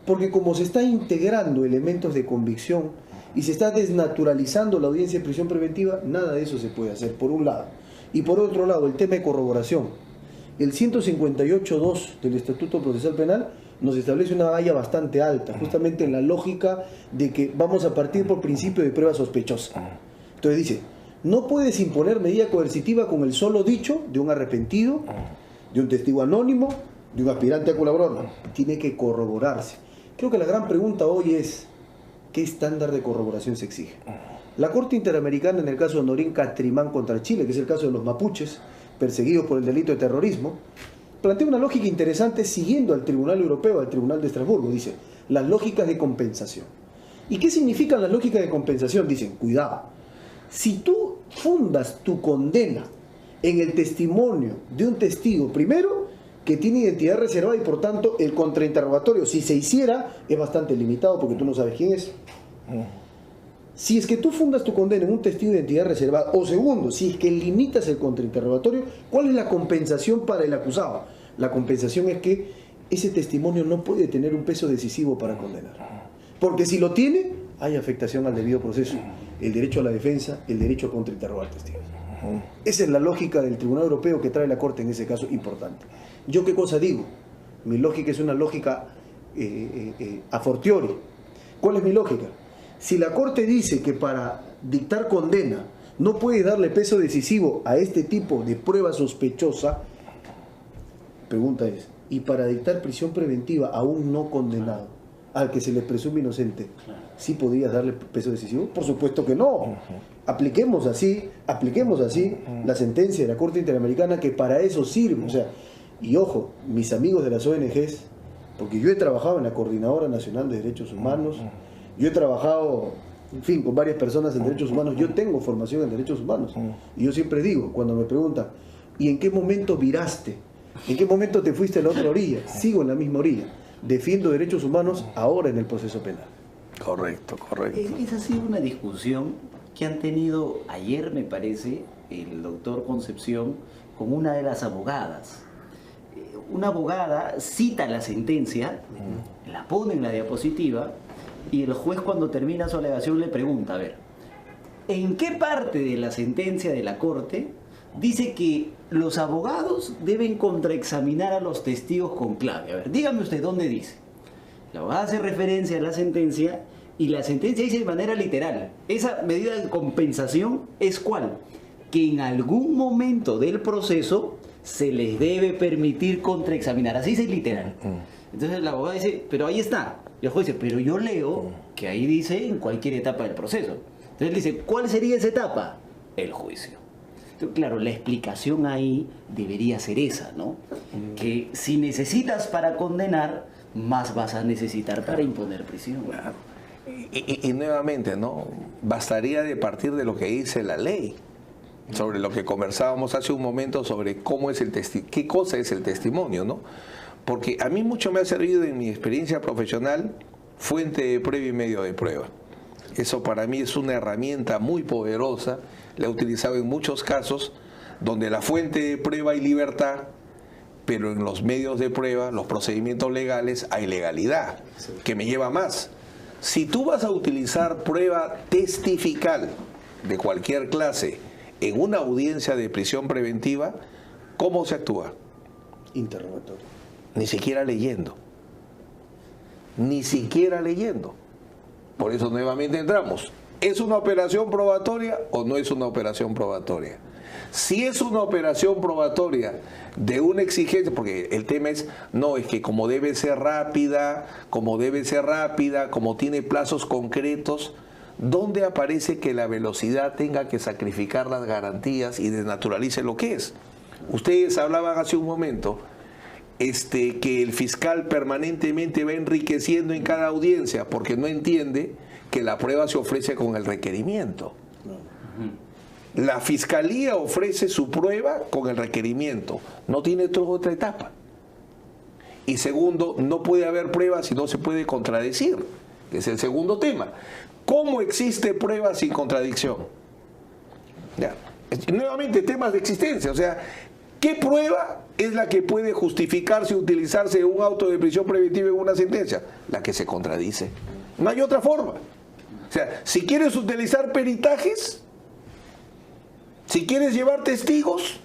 Porque como se está integrando elementos de convicción y se está desnaturalizando la audiencia de prisión preventiva, nada de eso se puede hacer, por un lado. Y por otro lado, el tema de corroboración. El 158.2 del Estatuto Procesal Penal nos establece una valla bastante alta, justamente en la lógica de que vamos a partir por principio de prueba sospechosa. Entonces dice, no puedes imponer medida coercitiva con el solo dicho de un arrepentido, de un testigo anónimo, de un aspirante a colaborador. Tiene que corroborarse. Creo que la gran pregunta hoy es, ¿qué estándar de corroboración se exige? La Corte Interamericana, en el caso de Honorín Catrimán contra Chile, que es el caso de los mapuches, perseguidos por el delito de terrorismo, plantea una lógica interesante siguiendo al Tribunal Europeo, al Tribunal de Estrasburgo. Dice, las lógicas de compensación. ¿Y qué significan las lógicas de compensación? Dicen, cuidado, si tú fundas tu condena en el testimonio de un testigo, primero, que tiene identidad reservada y por tanto el contrainterrogatorio, si se hiciera, es bastante limitado porque tú no sabes quién es. Si es que tú fundas tu condena en un testigo de identidad reservada, o segundo, si es que limitas el contrainterrogatorio, ¿cuál es la compensación para el acusado? La compensación es que ese testimonio no puede tener un peso decisivo para condenar. Porque si lo tiene, hay afectación al debido proceso, el derecho a la defensa, el derecho a contrainterrogar testigos. Esa es la lógica del Tribunal Europeo que trae la Corte en ese caso importante. ¿Yo qué cosa digo? Mi lógica es una lógica a fortiori. ¿Cuál es mi lógica? Si la Corte dice que para dictar condena no puede darle peso decisivo a este tipo de prueba sospechosa, pregunta es, ¿y para dictar prisión preventiva a un no condenado, al que se le presume inocente, sí podrías darle peso decisivo? Por supuesto que no. Apliquemos así la sentencia de la Corte Interamericana que para eso sirve. O sea, y ojo, mis amigos de las ONGs porque yo he trabajado en la Coordinadora Nacional de Derechos Humanos, yo he trabajado, en fin, con varias personas en derechos humanos, yo tengo formación en derechos humanos, y yo siempre digo, cuando me preguntan, ¿y en qué momento viraste? ¿En qué momento te fuiste a la otra orilla? Sigo en la misma orilla, defiendo derechos humanos ahora en el proceso penal. Correcto, correcto. Esa ha sido una discusión que han tenido ayer, me parece, el doctor Concepción con una de las abogadas. Una abogada cita la sentencia, la pone en la diapositiva, y el juez, cuando termina su alegación, le pregunta, a ver, ¿en qué parte de la sentencia de la Corte dice que los abogados deben contraexaminar a los testigos con clave? A ver, dígame usted, ¿dónde dice? La abogada hace referencia a la sentencia, y la sentencia dice de manera literal, esa medida de compensación es ¿cuál? Que en algún momento del proceso se les debe permitir contraexaminar, así dice literal. Entonces la abogada dice, pero ahí está. Y el juez dice, pero yo leo que ahí dice en cualquier etapa del proceso. Entonces él dice, ¿cuál sería esa etapa? El juicio. Entonces, claro, la explicación ahí debería ser esa, ¿no? Que si necesitas para condenar, más vas a necesitar para imponer prisión. Claro. Y nuevamente, ¿no? Bastaría de partir de lo que dice la ley, sobre lo que conversábamos hace un momento, sobre cómo es qué cosa es el testimonio, ¿no? Porque a mí mucho me ha servido en mi experiencia profesional fuente de prueba y medio de prueba. Eso para mí es una herramienta muy poderosa, la he utilizado en muchos casos, donde la fuente de prueba hay libertad, pero en los medios de prueba, los procedimientos legales, hay legalidad, que me lleva más. Si tú vas a utilizar prueba testifical de cualquier clase en una audiencia de prisión preventiva, ¿cómo se actúa? Interrogatorio. Ni siquiera leyendo. Ni siquiera leyendo. Por eso nuevamente entramos. ¿Es una operación probatoria o no es una operación probatoria? Si es una operación probatoria de una exigencia, porque el tema es, no, es que como debe ser rápida, como tiene plazos concretos, ¿dónde aparece que la velocidad tenga que sacrificar las garantías y desnaturalice lo que es? Ustedes hablaban hace un momento que el fiscal permanentemente va enriqueciendo en cada audiencia porque no entiende que la prueba se ofrece con el requerimiento. La fiscalía ofrece su prueba con el requerimiento, no tiene otra etapa. Y segundo, no puede haber prueba si no se puede contradecir, que es el segundo tema. ¿Cómo existe prueba sin contradicción? Ya. Nuevamente, temas de existencia, o sea, ¿qué prueba es la que puede justificarse y utilizarse en un auto de prisión preventiva en una sentencia? La que se contradice. No hay otra forma. O sea, si quieres utilizar peritajes, si quieres llevar testigos,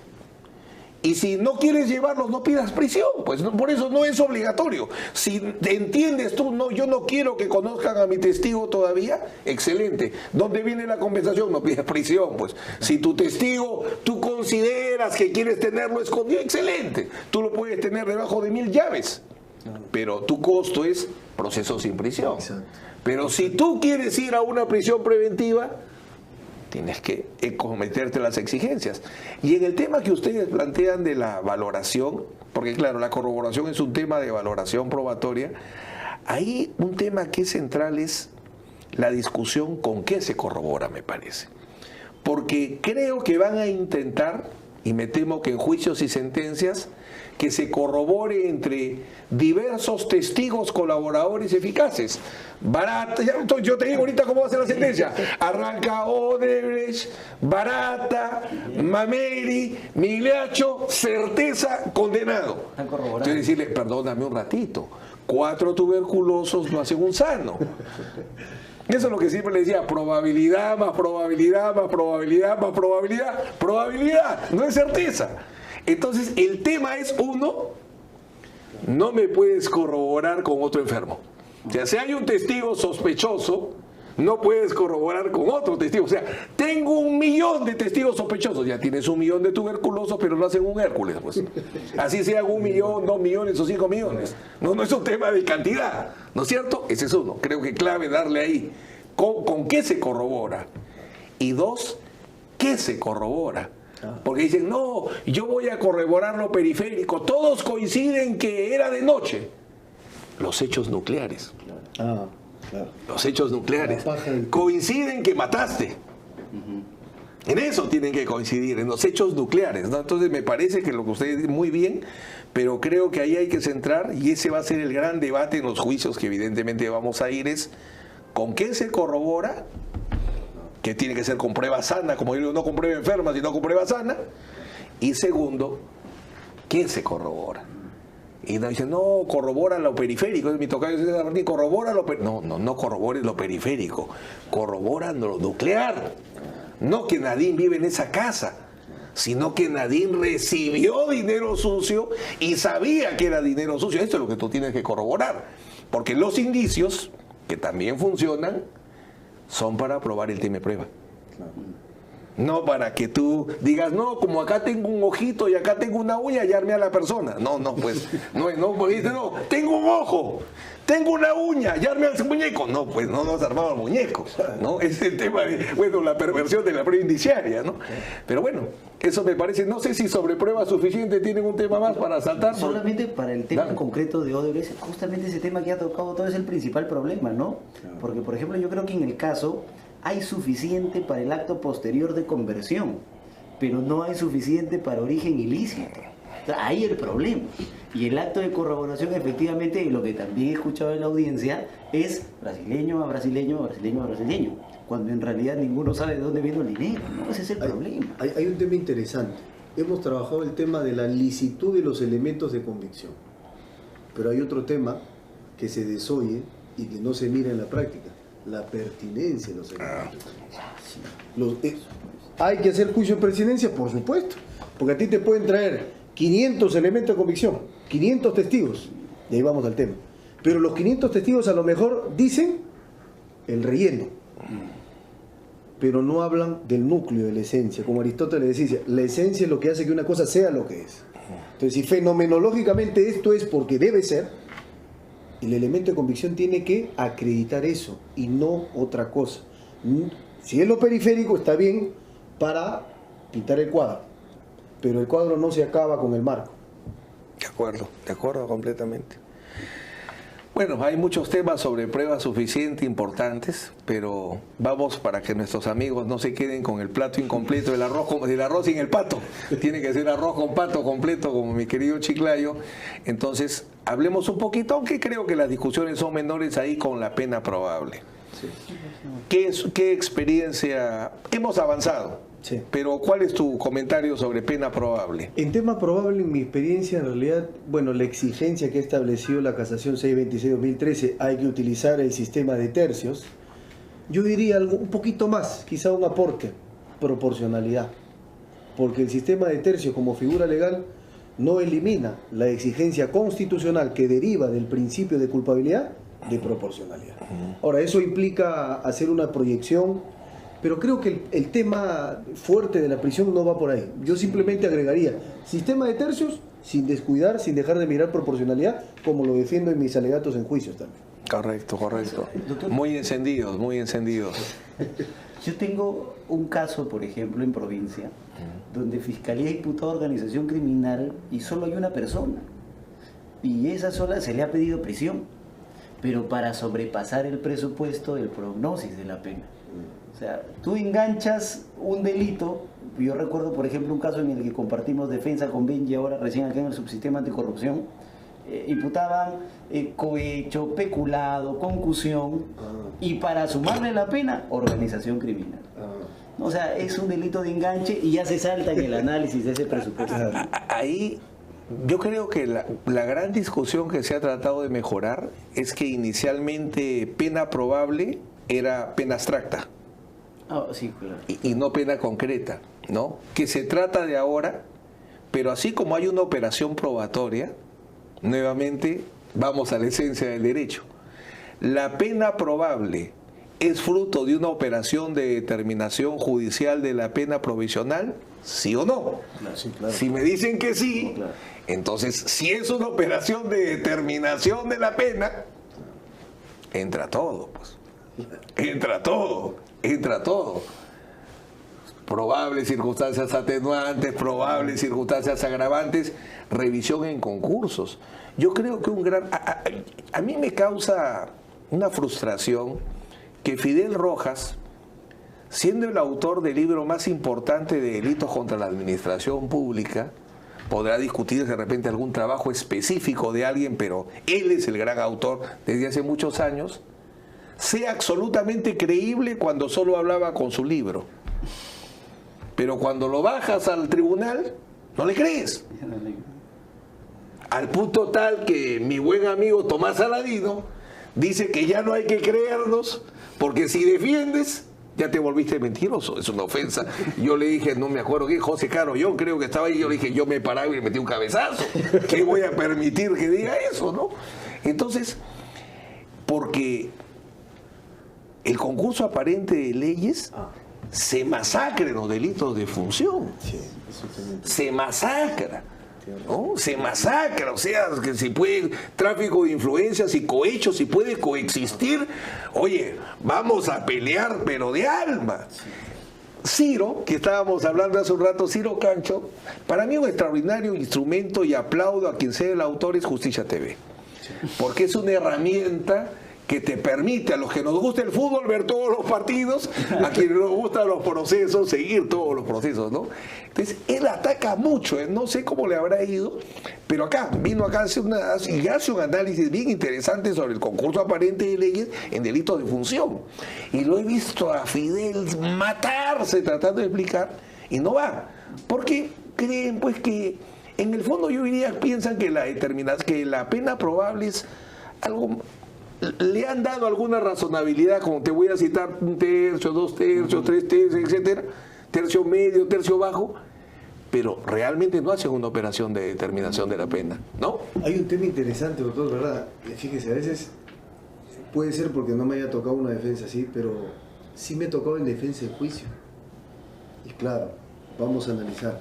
y si no quieres llevarlos, no pidas prisión, pues no, por eso no es obligatorio. Si entiendes tú, no, yo no quiero que conozcan a mi testigo todavía, excelente. ¿Dónde viene la compensación? No pidas prisión, pues. Si tu testigo, tú consideras que quieres tenerlo escondido, excelente. Tú lo puedes tener debajo de 1000 llaves, pero tu costo es proceso sin prisión. Exacto. Pero si tú quieres ir a una prisión preventiva, tienes que cometerte las exigencias. Y en el tema que ustedes plantean de la valoración, porque claro, la corroboración es un tema de valoración probatoria, ahí un tema que es central es la discusión con qué se corrobora, me parece. Porque creo que van a intentar, y me temo que en juicios y sentencias, que se corrobore entre diversos testigos colaboradores eficaces. Barata, yo te digo ahorita cómo va a ser la sentencia. Arranca Odebrecht, Barata, Mameri, Migliaccio, certeza, condenado. Entonces decirle, perdóname un ratito, 4 tuberculosos no hacen un sano. Eso es lo que siempre le decía, probabilidad más probabilidad más probabilidad más probabilidad. Probabilidad, no es certeza. Entonces el tema es, uno, no me puedes corroborar con otro enfermo. O sea, si hay un testigo sospechoso, no puedes corroborar con otro testigo. O sea, tengo 1 millón de testigos sospechosos. Ya tienes 1 millón de tuberculosos, pero no hacen un Hércules, pues. Así sean 1 millón, 2 millones o 5 millones. No es un tema de cantidad, ¿no es cierto? Ese es uno. Creo que clave darle ahí. ¿Con qué se corrobora? Y 2, ¿qué se corrobora? Porque dicen, no, yo voy a corroborar lo periférico. Todos coinciden que era de noche. los hechos nucleares. Ah, claro. Los hechos nucleares. Coinciden que mataste. En eso tienen que coincidir, en los hechos nucleares, ¿no? Entonces me parece que lo que usted dice muy bien, pero creo que ahí hay que centrar, y ese va a ser el gran debate en los juicios que evidentemente vamos a ir, es ¿con qué se corrobora? Que tiene que ser con prueba sana, como yo digo, no con prueba enferma, sino con prueba sana. Y segundo, ¿qué se corrobora? Y nos dicen, no, corrobora lo periférico. Mi tocayo César Martín, corrobora lo periférico. No corrobores lo periférico, corrobora lo nuclear. No que Nadine vive en esa casa, sino que Nadine recibió dinero sucio y sabía que era dinero sucio. Esto es lo que tú tienes que corroborar. Porque los indicios, que también funcionan, son para probar el tema de prueba. No para que tú digas, no, como acá tengo un ojito y acá tengo una uña, ya armé a la persona. No, pues, no, tengo un ojo, tengo una uña, ya armé al muñeco. No, pues no nos armamos muñecos, ¿no? Es el tema de, bueno, la perversión de la prueba indiciaria, ¿no? Pero bueno, eso me parece, no sé si sobre prueba suficiente tienen un tema más para saltar. Solamente para el tema concreto de Odebrecht, justamente ese tema que ha tocado todo es el principal problema, ¿no? Porque, por ejemplo, yo creo que en el caso hay suficiente para el acto posterior de conversión, pero no hay suficiente para origen ilícito. O sea, ahí el problema. Y el acto de corroboración, efectivamente, lo que también he escuchado en la audiencia, es brasileño a brasileño a brasileño a brasileño, cuando en realidad ninguno sabe de dónde vino el dinero, ¿no? Ese es el problema. Hay un tema interesante. Hemos trabajado el tema de la licitud de los elementos de convicción, pero hay otro tema que se desoye y que no se mira en la práctica: la pertinencia de los elementos. ¿Hay que hacer juicio de pertinencia? Por supuesto, porque a ti te pueden traer 500 elementos de convicción, 500 testigos, y ahí vamos al tema. Pero los 500 testigos a lo mejor dicen el relleno, pero no hablan del núcleo, de la esencia. Como Aristóteles decía, la esencia es lo que hace que una cosa sea lo que es. Entonces, si fenomenológicamente esto es porque debe ser, el elemento de convicción tiene que acreditar eso y no otra cosa. Si es lo periférico, está bien para pintar el cuadro, pero el cuadro no se acaba con el marco. De acuerdo completamente. Bueno, hay muchos temas sobre pruebas suficientes, importantes, pero vamos para que nuestros amigos no se queden con el plato incompleto del arroz sin el pato. Tiene que ser arroz con pato completo, como mi querido Chiclayo. Entonces, hablemos un poquito, aunque creo que las discusiones son menores ahí con la pena probable. Sí. ¿Qué experiencia? Hemos avanzado. Sí. Pero ¿cuál es tu comentario sobre pena probable? En tema probable, en mi experiencia, en realidad, bueno, la exigencia que estableció la Casación 626-2013, hay que utilizar el sistema de tercios. Yo diría algo un poquito más, quizá un aporte: proporcionalidad. Porque el sistema de tercios como figura legal no elimina la exigencia constitucional que deriva del principio de culpabilidad de proporcionalidad. Ahora, eso implica hacer una proyección, pero creo que el tema fuerte de la prisión no va por ahí. Yo simplemente agregaría sistema de tercios sin descuidar, sin dejar de mirar proporcionalidad, como lo defiendo en mis alegatos en juicios también. Correcto. Doctor, muy encendidos. Yo tengo un caso, por ejemplo, en provincia, donde Fiscalía ha imputado organización criminal y solo hay una persona. Y esa sola se le ha pedido prisión, pero para sobrepasar el presupuesto del prognosis de la pena. O sea, tú enganchas un delito. Yo recuerdo, por ejemplo, un caso en el que compartimos defensa con Benji ahora, recién acá en el subsistema anticorrupción. Imputaban cohecho, peculado, concusión, y para sumarle la pena, organización criminal. O sea, es un delito de enganche y ya se salta en el análisis de ese presupuesto. Ahí yo creo que la gran discusión que se ha tratado de mejorar es que inicialmente pena probable era pena abstracta. Sí, claro. Y no pena concreta, ¿no? Que se trata de ahora, pero así como hay una operación probatoria, nuevamente vamos a la esencia del derecho. La pena probable es fruto de una operación de determinación judicial de la pena provisional, ¿sí o no? Sí, claro. Si me dicen que sí, claro, entonces si es una operación de determinación de la pena, entra todo, pues. Entra todo. probables circunstancias atenuantes, probables circunstancias agravantes, revisión en concursos. Yo creo que a mí me causa una frustración que Fidel Rojas, siendo el autor del libro más importante de delitos contra la administración pública, podrá discutir de repente algún trabajo específico de alguien, pero él es el gran autor desde hace muchos años, sea absolutamente creíble cuando solo hablaba con su libro. Pero cuando lo bajas al tribunal, no le crees. Al punto tal que mi buen amigo Tomás Aladino dice que ya no hay que creernos, porque si defiendes, ya te volviste mentiroso. Es una ofensa. Yo le dije, no me acuerdo qué, José Caro, yo creo que estaba ahí, yo le dije, yo me paraba y le metí un cabezazo. ¿Qué voy a permitir que diga eso, no? Entonces, porque el concurso aparente de leyes se masacra en los delitos de función. Se masacra. ¿No? Se masacra, o sea, que si puede, tráfico de influencias y cohecho, si puede coexistir, oye, vamos a pelear, pero de alma. Ciro, que estábamos hablando hace un rato, Ciro Cancho, para mí un extraordinario instrumento, y aplaudo a quien sea el autor, es Justicia TV, porque es una herramienta que te permite a los que nos gusta el fútbol ver todos los partidos, a quienes nos gustan los procesos, seguir todos los procesos, ¿no? Entonces, él ataca mucho, no sé cómo le habrá ido, pero vino acá hace un análisis bien interesante sobre el concurso aparente de leyes en delitos de función. Y lo he visto a Fidel matarse tratando de explicar, y no va, porque creen pues que, en el fondo yo diría, piensan que la pena probable es algo... Le han dado alguna razonabilidad, como te voy a citar, 1/3, 2/3, 3/3, etcétera, tercio medio, tercio bajo, pero realmente no hacen una operación de determinación de la pena, ¿no? Hay un tema interesante, doctor, ¿verdad? Fíjese, a veces puede ser porque no me haya tocado una defensa así, pero sí me ha tocado en defensa de juicio. Y claro, vamos a analizar.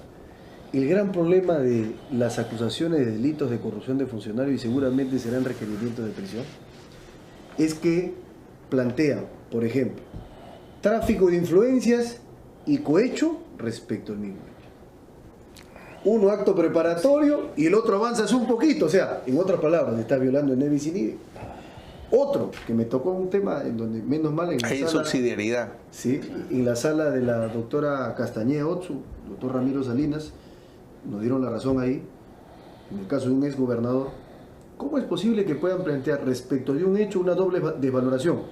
El gran problema de las acusaciones de delitos de corrupción de funcionarios, y seguramente serán requerimientos de prisión, es que plantean, por ejemplo, tráfico de influencias y cohecho respecto al mismo hecho. Uno acto preparatorio y el otro avanzas un poquito, o sea, en otras palabras, está violando el nebis in idem. Otro, que me tocó un tema en donde, menos mal, en la hay sala, subsidiariedad. Sí, en la sala de la doctora Castañeda Otsu, doctor Ramiro Salinas, nos dieron la razón ahí, en el caso de un ex gobernador. ¿Cómo es posible que puedan plantear respecto de un hecho una doble desvaloración?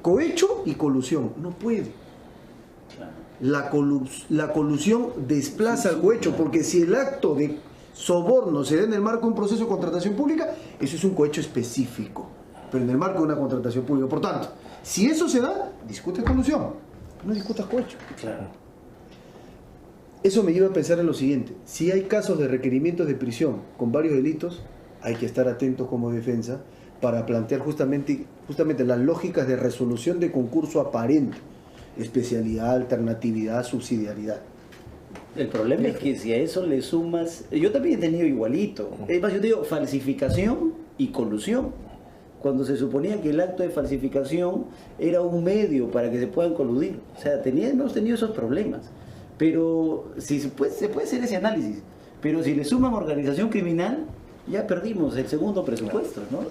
Cohecho y colusión. No puede. La colusión desplaza al cohecho, porque si el acto de soborno se da en el marco de un proceso de contratación pública, eso es un cohecho específico, pero en el marco de una contratación pública. Por tanto, si eso se da, discute colusión, no discutas cohecho. Claro. Eso me lleva a pensar en lo siguiente: si hay casos de requerimientos de prisión con varios delitos, hay que estar atentos como defensa para plantear justamente las lógicas de resolución de concurso aparente, especialidad, alternatividad, subsidiariedad. El problema es que si a eso le sumas, yo también he tenido igualito, es más, yo te digo falsificación y colusión, cuando se suponía que el acto de falsificación era un medio para que se puedan coludir, o sea, hemos tenido esos problemas, pero si se puede hacer ese análisis, pero si le suman organización criminal, ya perdimos el segundo presupuesto, ¿no?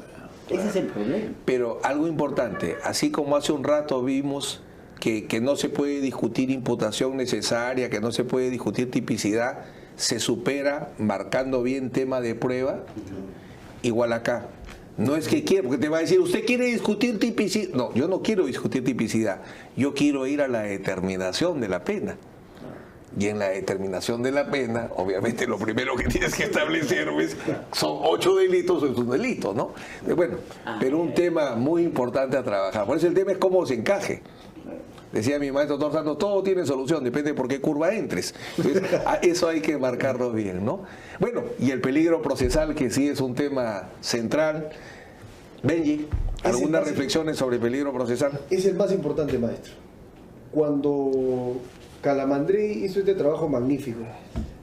Ese es el problema. Pero algo importante, así como hace un rato vimos que no se puede discutir imputación necesaria, que no se puede discutir tipicidad, se supera marcando bien tema de prueba, igual acá. No es que quiera, porque te va a decir, ¿usted quiere discutir tipicidad? No, yo no quiero discutir tipicidad, yo quiero ir a la determinación de la pena. Y en la determinación de la pena, obviamente lo primero que tienes que establecer es, son 8 delitos o es un delito, ¿no? Bueno, pero un tema muy importante a trabajar. Por eso el tema es cómo se encaje. Decía mi maestro Torzano, todo tiene solución, depende por qué curva entres. Entonces, eso hay que marcarlo bien, ¿no? Bueno, y el peligro procesal, que sí es un tema central. Benji, ¿algunas reflexiones sobre el peligro procesal? Es el más importante, maestro. Cuando Calamandrei hizo este trabajo magnífico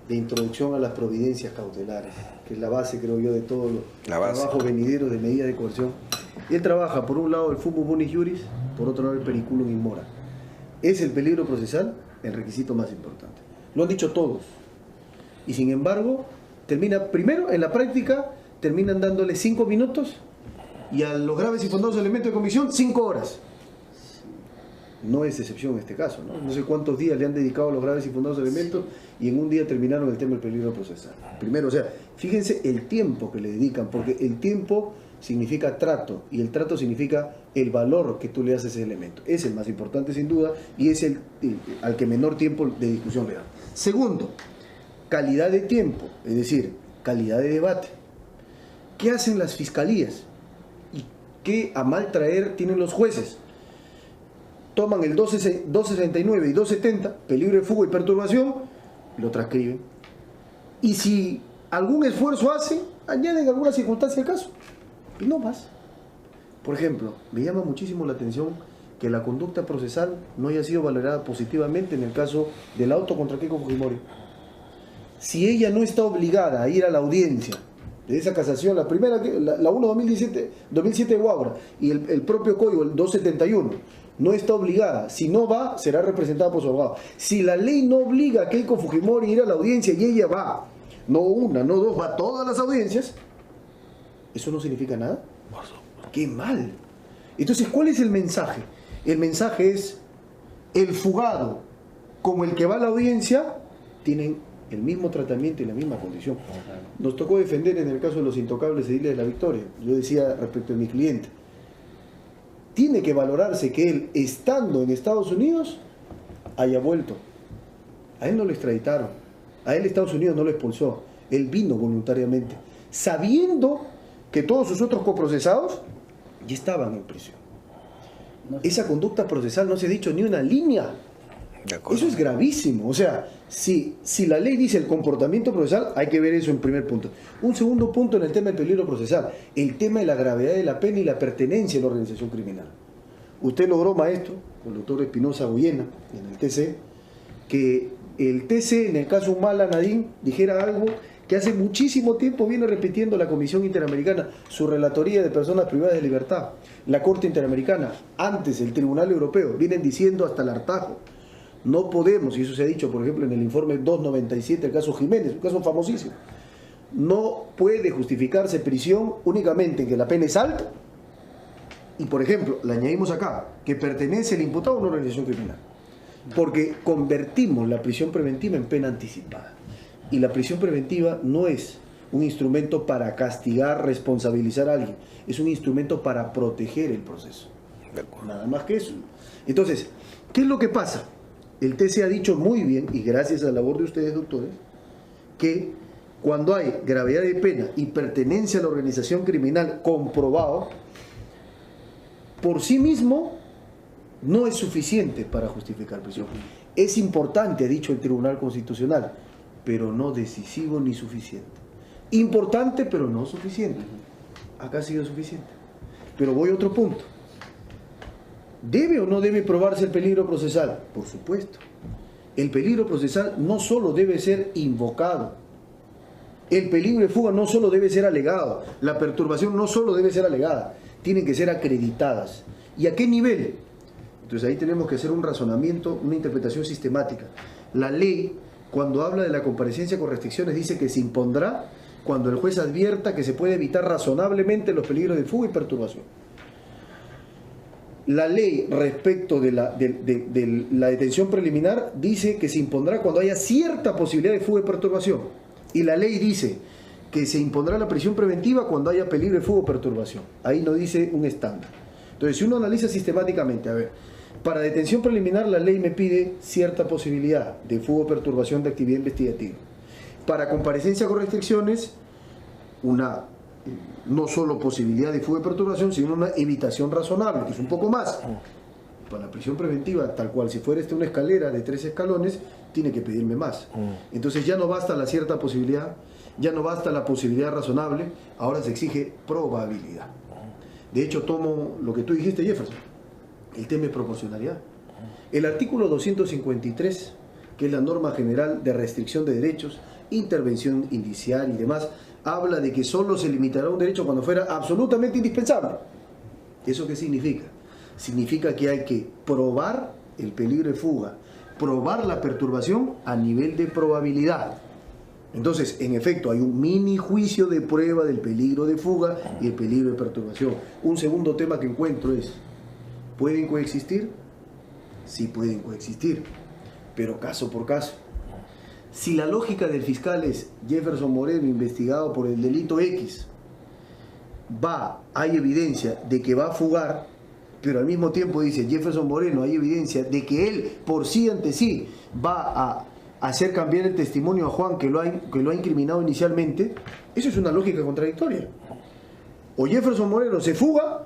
de introducción a las providencias cautelares, que es la base, creo yo, de todos los trabajos venideros de medidas de coerción. Y él trabaja, por un lado, el fumus bonis juris, por otro lado, el periculum in mora. ¿Es el peligro procesal el requisito más importante? Lo han dicho todos. Y sin embargo, primero, en la práctica, terminan dándole 5 minutos y a los graves y fundados elementos de comisión 5 horas. No es excepción en este caso, ¿no? No sé cuántos días le han dedicado a los graves y fundados elementos y en un día terminaron el tema del peligro procesal. Primero, o sea, fíjense el tiempo que le dedican, porque el tiempo significa trato y el trato significa el valor que tú le das a ese elemento. Es el más importante sin duda y es el al que menor tiempo de discusión le da. Segundo, calidad de tiempo, es decir, calidad de debate. ¿Qué hacen las fiscalías? ¿Y qué a mal traer tienen los jueces? Toman el 269 y 270, peligro de fuga y perturbación, lo transcriben. Y si algún esfuerzo hacen, añaden alguna circunstancia al caso. Y no más. Por ejemplo, me llama muchísimo la atención que la conducta procesal no haya sido valorada positivamente en el caso del auto contra Keiko Fujimori. Si ella no está obligada a ir a la audiencia de esa casación, la primera, la 1-2007 de Guabra, y el propio código, el 271, no está obligada. Si no va, será representada por su abogado. Si la ley no obliga a Keiko Fujimori a ir a la audiencia y ella va, no una, no dos, va a todas las audiencias, ¿eso no significa nada? ¡Qué mal! Entonces, ¿cuál es el mensaje? El mensaje es, el fugado como el que va a la audiencia tienen el mismo tratamiento y la misma condición. Nos tocó defender en el caso de los intocables ediles de la Victoria. Yo decía respecto a mi cliente, tiene que valorarse que él, estando en Estados Unidos, haya vuelto. A él no lo extraditaron, a él Estados Unidos no lo expulsó, él vino voluntariamente, sabiendo que todos sus otros coprocesados ya estaban en prisión. Esa conducta procesal no se ha dicho ni una línea. Eso es gravísimo. O sea, si la ley dice el comportamiento procesal, hay que ver eso en primer punto. Un segundo punto en el tema del peligro procesal, el tema de la gravedad de la pena y la pertenencia a la organización criminal. Usted logró, maestro, con el doctor Espinosa Goyena, en el TC, que el TC, en el caso Humala Nadine, dijera algo que hace muchísimo tiempo viene repitiendo la Comisión Interamericana, su relatoría de personas privadas de libertad, la Corte Interamericana, antes el Tribunal Europeo, vienen diciendo hasta el hartazgo. No podemos, y eso se ha dicho, por ejemplo, en el informe 297, el caso Jiménez, un caso famosísimo, no puede justificarse prisión únicamente en que la pena es alta, y por ejemplo, le añadimos acá, que pertenece el imputado a una organización criminal, porque convertimos la prisión preventiva en pena anticipada. Y la prisión preventiva no es un instrumento para castigar, responsabilizar a alguien, es un instrumento para proteger el proceso. Nada más que eso. Entonces, ¿qué es lo que pasa? El TC ha dicho muy bien, y gracias a la labor de ustedes, doctores, que cuando hay gravedad de pena y pertenencia a la organización criminal comprobado, por sí mismo no es suficiente para justificar prisión. Es importante, ha dicho el Tribunal Constitucional, pero no decisivo ni suficiente. Importante, pero no suficiente. Acá ha sido suficiente. Pero voy a otro punto. ¿Debe o no debe probarse el peligro procesal? Por supuesto. El peligro procesal no solo debe ser invocado. El peligro de fuga no solo debe ser alegado. La perturbación no solo debe ser alegada. Tienen que ser acreditadas. ¿Y a qué nivel? Entonces ahí tenemos que hacer un razonamiento, una interpretación sistemática. La ley, cuando habla de la comparecencia con restricciones, dice que se impondrá cuando el juez advierta que se puede evitar razonablemente los peligros de fuga y perturbación. La ley respecto de la detención preliminar dice que se impondrá cuando haya cierta posibilidad de fuga y perturbación. Y la ley dice que se impondrá la prisión preventiva cuando haya peligro de fuga o perturbación. Ahí no dice un estándar. Entonces, si uno analiza sistemáticamente, a ver, para detención preliminar la ley me pide cierta posibilidad de fuga o perturbación de actividad investigativa. Para comparecencia con restricciones, una no solo posibilidad de fuga y perturbación, sino una evitación razonable, que es un poco más. Para la prisión preventiva, tal cual, si fuera una escalera de 3 escalones, tiene que pedirme más. Entonces ya no basta la cierta posibilidad, ya no basta la posibilidad razonable, ahora se exige probabilidad. De hecho, tomo lo que tú dijiste, Jefferson, el tema de proporcionalidad. El artículo 253, que es la norma general de restricción de derechos, intervención indicial y demás, habla de que solo se limitará un derecho cuando fuera absolutamente indispensable. ¿Eso qué significa? Significa que hay que probar el peligro de fuga, probar la perturbación a nivel de probabilidad. Entonces, en efecto, hay un mini juicio de prueba del peligro de fuga y el peligro de perturbación. Un segundo tema que encuentro es, ¿pueden coexistir? Sí pueden coexistir, pero caso por caso. Si la lógica del fiscal es Jefferson Moreno investigado por el delito X, hay evidencia de que va a fugar, pero al mismo tiempo dice Jefferson Moreno, hay evidencia de que él por sí ante sí va a hacer cambiar el testimonio a Juan que lo ha incriminado inicialmente, eso es una lógica contradictoria. O Jefferson Moreno se fuga,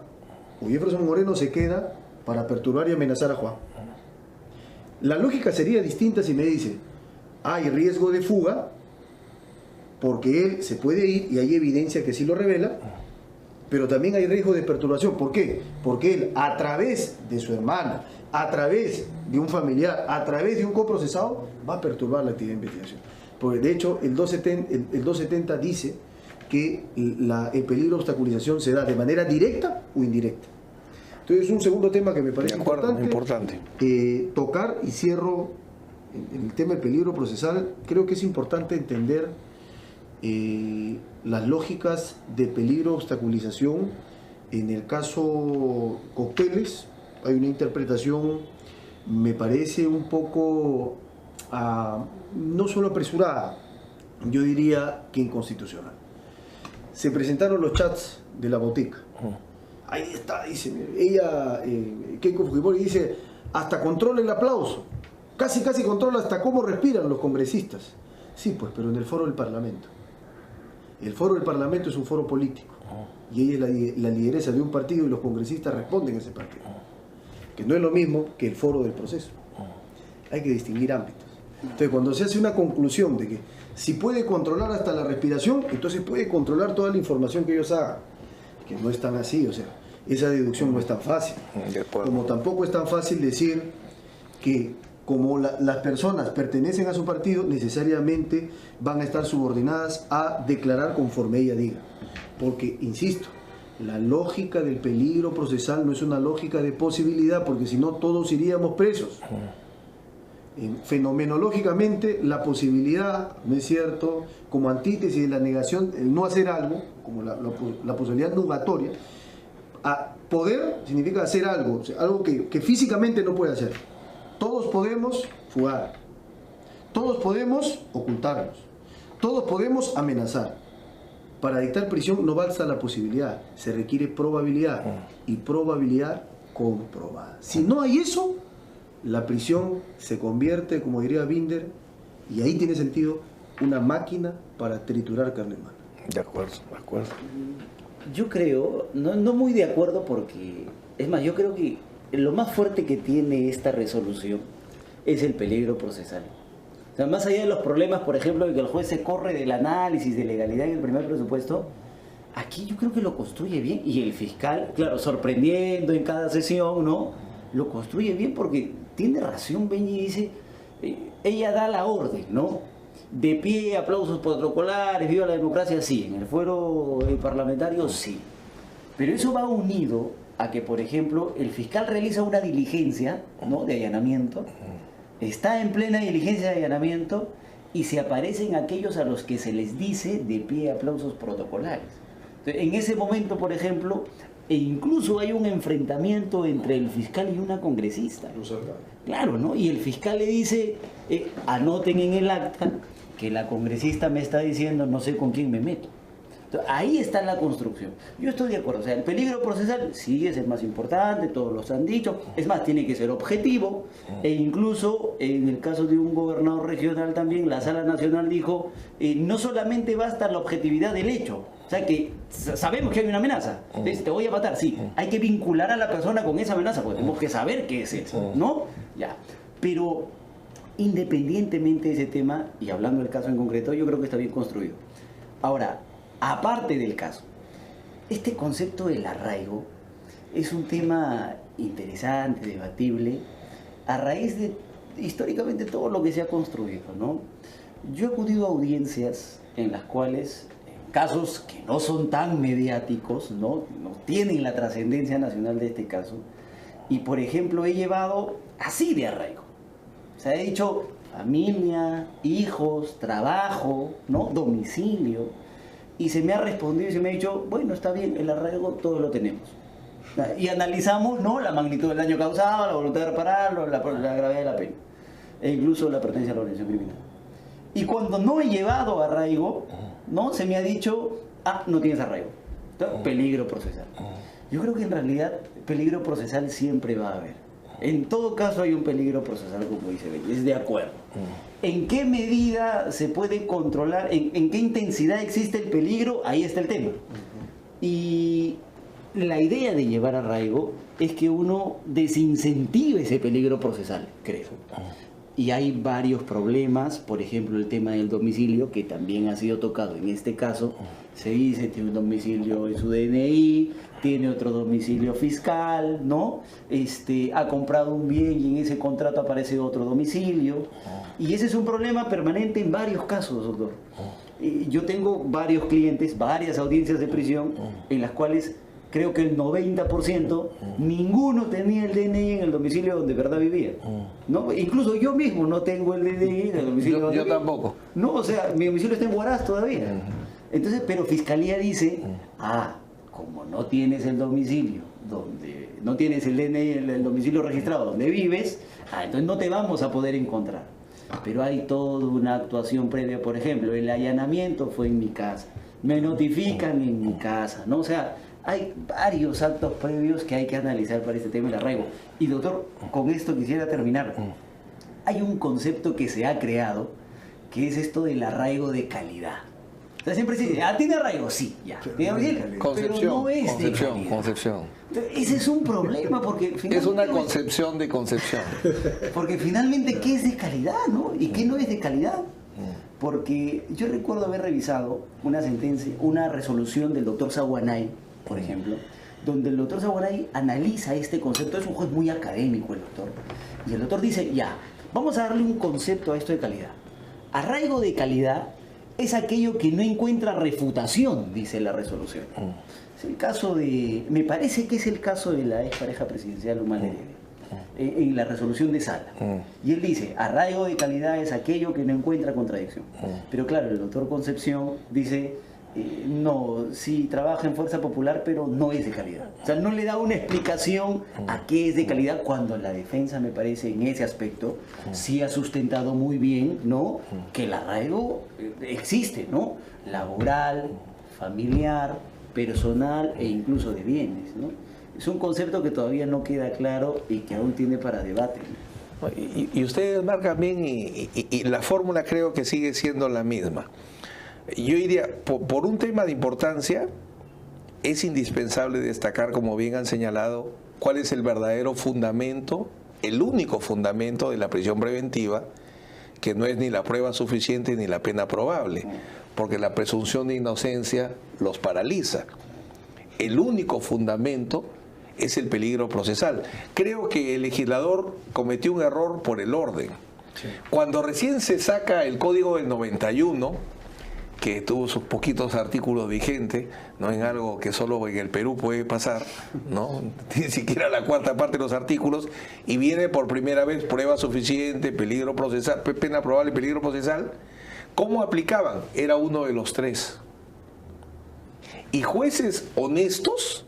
o Jefferson Moreno se queda para perturbar y amenazar a Juan. La lógica sería distinta si me dice, hay riesgo de fuga, porque él se puede ir y hay evidencia que sí lo revela, pero también hay riesgo de perturbación. ¿Por qué? Porque él, a través de su hermana, a través de un familiar, a través de un coprocesado, va a perturbar la actividad de investigación. Porque de hecho el 270 dice que el peligro de obstaculización se da de manera directa o indirecta. Entonces, un segundo tema que me parece importante. Tocar, y cierro el tema del peligro procesal. Creo que es importante entender las lógicas de peligro obstaculización. En el caso Cócteles hay una interpretación, me parece un poco no solo apresurada, yo diría que inconstitucional. Se presentaron los chats de la botica. Ahí está, dice ella, Keiko Fujimori dice, hasta controla el aplauso, casi controla hasta cómo respiran los congresistas. Sí, pues, pero en el foro del Parlamento. El foro del Parlamento es un foro político, y ella es la lideresa de un partido y los congresistas responden a ese partido, que no es lo mismo que el foro del proceso. Hay que distinguir ámbitos. Entonces, cuando se hace una conclusión de que si puede controlar hasta la respiración, entonces puede controlar toda la información que ellos hagan, que no es tan así, o sea, esa deducción no es tan fácil. Como tampoco es tan fácil decir que como las personas pertenecen a su partido, necesariamente van a estar subordinadas a declarar conforme ella diga. Porque, insisto, la lógica del peligro procesal no es una lógica de posibilidad, porque si no todos iríamos presos. Fenomenológicamente, la posibilidad, ¿no es cierto?, como antítesis de la negación, el no hacer algo, como la posibilidad nugatoria, a poder significa hacer algo, o sea, algo que físicamente no puede hacer. Todos podemos fugar, todos podemos ocultarnos, todos podemos amenazar. Para dictar prisión no basta la posibilidad, se requiere probabilidad, y probabilidad comprobada. Si no hay eso, la prisión se convierte, como diría Binder, y ahí tiene sentido, una máquina para triturar carne humana. De acuerdo. Yo creo, no muy de acuerdo, porque, es más, yo creo que lo más fuerte que tiene esta resolución es el peligro procesal. O sea, más allá de los problemas, por ejemplo, de que el juez se corre del análisis de legalidad en el primer presupuesto, aquí yo creo que lo construye bien, y el fiscal, claro, sorprendiendo en cada sesión, ¿no?, lo construye bien, porque tiene razón Benji, dice, ella da la orden, ¿no? De pie, aplausos protocolares, viva la democracia, sí, en el fuero parlamentario, sí. Pero eso va unido a que, por ejemplo, el fiscal realiza una diligencia, ¿no?, de allanamiento, está en plena diligencia de allanamiento, y se aparecen aquellos a los que se les dice de pie, aplausos protocolares. Entonces, en ese momento, por ejemplo, e incluso hay un enfrentamiento entre el fiscal y una congresista. Claro, ¿no? Y el fiscal le dice, anoten en el acta que la congresista me está diciendo no sé con quién me meto. Entonces, ahí está la construcción. Yo estoy de acuerdo. O sea, el peligro procesal sí es el más importante, todos los han dicho. Es más, tiene que ser objetivo. E incluso, en el caso de un gobernador regional también, la Sala Nacional dijo, no solamente basta la objetividad del hecho. O sea, que sabemos que hay una amenaza. Entonces, te voy a matar, sí. Hay que vincular a la persona con esa amenaza, porque tenemos que saber qué es eso, ¿no? Ya. Pero, independientemente de ese tema, y hablando del caso en concreto, yo creo que está bien construido. Ahora, aparte del caso, este concepto del arraigo es un tema interesante, debatible, a raíz de históricamente todo lo que se ha construido, ¿no? Yo he acudido a audiencias en las cuales, en casos que no son tan mediáticos, no tienen la trascendencia nacional de este caso, Y por ejemplo he llevado así de arraigo. O sea, he dicho familia, hijos, trabajo, ¿no? Domicilio. Y se me ha respondido y se me ha dicho, bueno, está bien, el arraigo todos lo tenemos. Y analizamos, ¿no? La magnitud del daño causado, la voluntad de repararlo, la gravedad de la pena. E incluso la pertenencia a la organización criminal. Y cuando no he llevado arraigo, ¿no? Se me ha dicho, no tienes arraigo. Entonces, peligro procesal. Yo creo que en realidad peligro procesal siempre va a haber. En todo caso hay un peligro procesal, como dice Benny, es de acuerdo. ¿En qué medida se puede controlar, en qué intensidad existe el peligro? Ahí está el tema. Y la idea de llevar arraigo es que uno desincentive ese peligro procesal, creo. Y hay varios problemas, por ejemplo el tema del domicilio, que también ha sido tocado en este caso. Se dice, tiene un domicilio en su DNI, tiene otro domicilio fiscal, ¿no? Ha comprado un bien y en ese contrato aparece otro domicilio. Y ese es un problema permanente en varios casos, doctor. Yo tengo varios clientes, varias audiencias de prisión, en las cuales creo que el 90% ninguno tenía el DNI en el domicilio donde de verdad vivía, ¿no? Incluso yo mismo no tengo el DNI en el domicilio donde yo tampoco. No, o sea, mi domicilio está en Huaraz todavía. Entonces, pero Fiscalía dice, como no tienes el domicilio donde, no tienes el DNI, el domicilio registrado donde vives, entonces no te vamos a poder encontrar. Pero hay toda una actuación previa, por ejemplo, el allanamiento fue en mi casa, me notifican en mi casa, ¿no? O sea, hay varios actos previos que hay que analizar para este tema del arraigo. Y doctor, con esto quisiera terminar. Hay un concepto que se ha creado, que es esto del arraigo de calidad. O sea, siempre se dice, ¿tiene arraigo? Sí, ya. Pero no es de calidad. Concepción. Ese es un problema porque finalmente... Es una concepción de concepción. Porque finalmente, ¿qué es de calidad, no? ¿Y qué no es de calidad? Porque yo recuerdo haber revisado una sentencia, una resolución del doctor Saguanay, por ejemplo, donde el doctor Saguanay analiza este concepto. Es un juez muy académico el doctor. Y el doctor dice, vamos a darle un concepto a esto de calidad. Arraigo de calidad es aquello que no encuentra refutación, dice la resolución. Es el caso de, me parece que es el caso de la expareja presidencial Humala Heredia, en la resolución de Sala. Y él dice, arraigo de calidad es aquello que no encuentra contradicción. Pero claro, el doctor Concepción dice, no, sí trabaja en Fuerza Popular, pero no es de calidad. O sea, no le da una explicación a qué es de calidad, cuando la defensa, me parece, en ese aspecto, sí ha sustentado muy bien, ¿no? Que el arraigo existe, ¿no? Laboral, familiar, personal e incluso de bienes, ¿no? Es un concepto que todavía no queda claro y que aún tiene para debate, ¿no? Y ustedes marcan bien y la fórmula creo que sigue siendo la misma. Yo diría, por un tema de importancia, es indispensable destacar, como bien han señalado, cuál es el verdadero fundamento, el único fundamento de la prisión preventiva, que no es ni la prueba suficiente ni la pena probable, porque la presunción de inocencia los paraliza. El único fundamento es el peligro procesal. Creo que el legislador cometió un error por el orden. Cuando recién se saca el Código del 91, que tuvo sus poquitos artículos vigentes, ¿no? En algo que solo en el Perú puede pasar, ¿no? Ni siquiera la cuarta parte de los artículos, y viene por primera vez prueba suficiente, peligro procesal, pena probable, peligro procesal. ¿Cómo aplicaban? Era uno de los tres. Y jueces honestos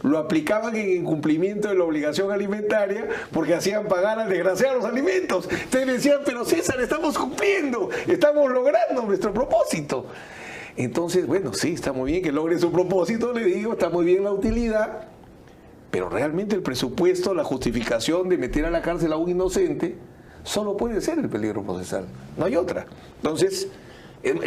lo aplicaban en incumplimiento de la obligación alimentaria, porque hacían pagar al desgraciado los alimentos. Entonces le decían, pero César, estamos cumpliendo, estamos logrando nuestro propósito. Entonces, bueno, sí, está muy bien que logre su propósito, le digo, está muy bien la utilidad, pero realmente el presupuesto, la justificación de meter a la cárcel a un inocente, solo puede ser el peligro procesal, no hay otra. Entonces,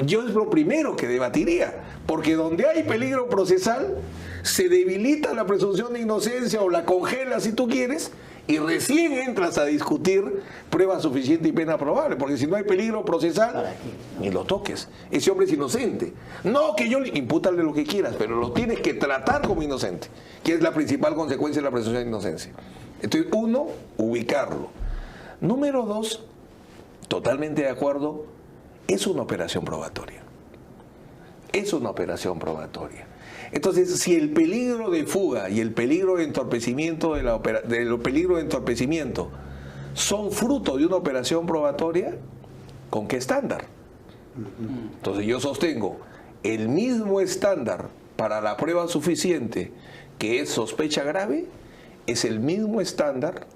yo es lo primero que debatiría, porque donde hay peligro procesal, se debilita la presunción de inocencia o la congela si tú quieres, y recién entras a discutir prueba suficiente y pena probable, porque si no hay peligro procesal, ni lo toques. Ese hombre es inocente. No, que yo le impútale lo que quieras, pero lo tienes que tratar como inocente, que es la principal consecuencia de la presunción de inocencia. Entonces, uno, ubicarlo. Número dos, totalmente de acuerdo, es una operación probatoria. Es una operación probatoria. Entonces, si el peligro de fuga y el peligro de entorpecimiento del peligro de entorpecimiento son fruto de una operación probatoria, ¿con qué estándar? Entonces yo sostengo el mismo estándar para la prueba suficiente, que es sospecha grave, es el mismo estándar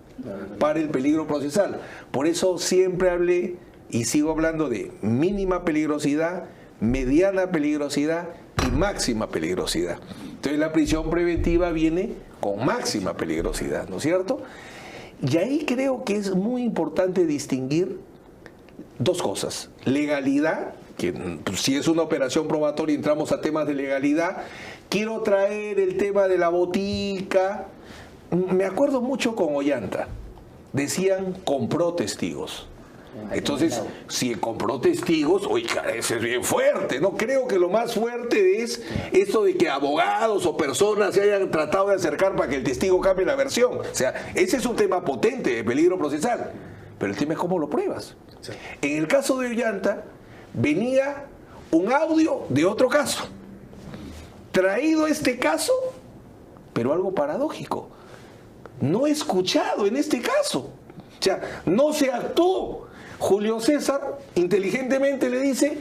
para el peligro procesal. Por eso siempre hablé y sigo hablando de mínima peligrosidad, mediana peligrosidad y máxima peligrosidad. Entonces la prisión preventiva viene con máxima peligrosidad, ¿no es cierto? Y ahí creo que es muy importante distinguir dos cosas. Legalidad, que si es una operación probatoria entramos a temas de legalidad. Quiero traer el tema de la botica. Me acuerdo mucho con Ollanta. Decían, compró testigos. Entonces, si compró testigos, oiga, eso es bien fuerte, ¿no? Creo que lo más fuerte es esto de que abogados o personas se hayan tratado de acercar para que el testigo cambie la versión. O sea, ese es un tema potente de peligro procesal. Pero el tema es cómo lo pruebas. Sí. En el caso de Ollanta, venía un audio de otro caso. Traído este caso, pero algo paradójico. No escuchado en este caso. O sea, no se actuó. Julio César inteligentemente le dice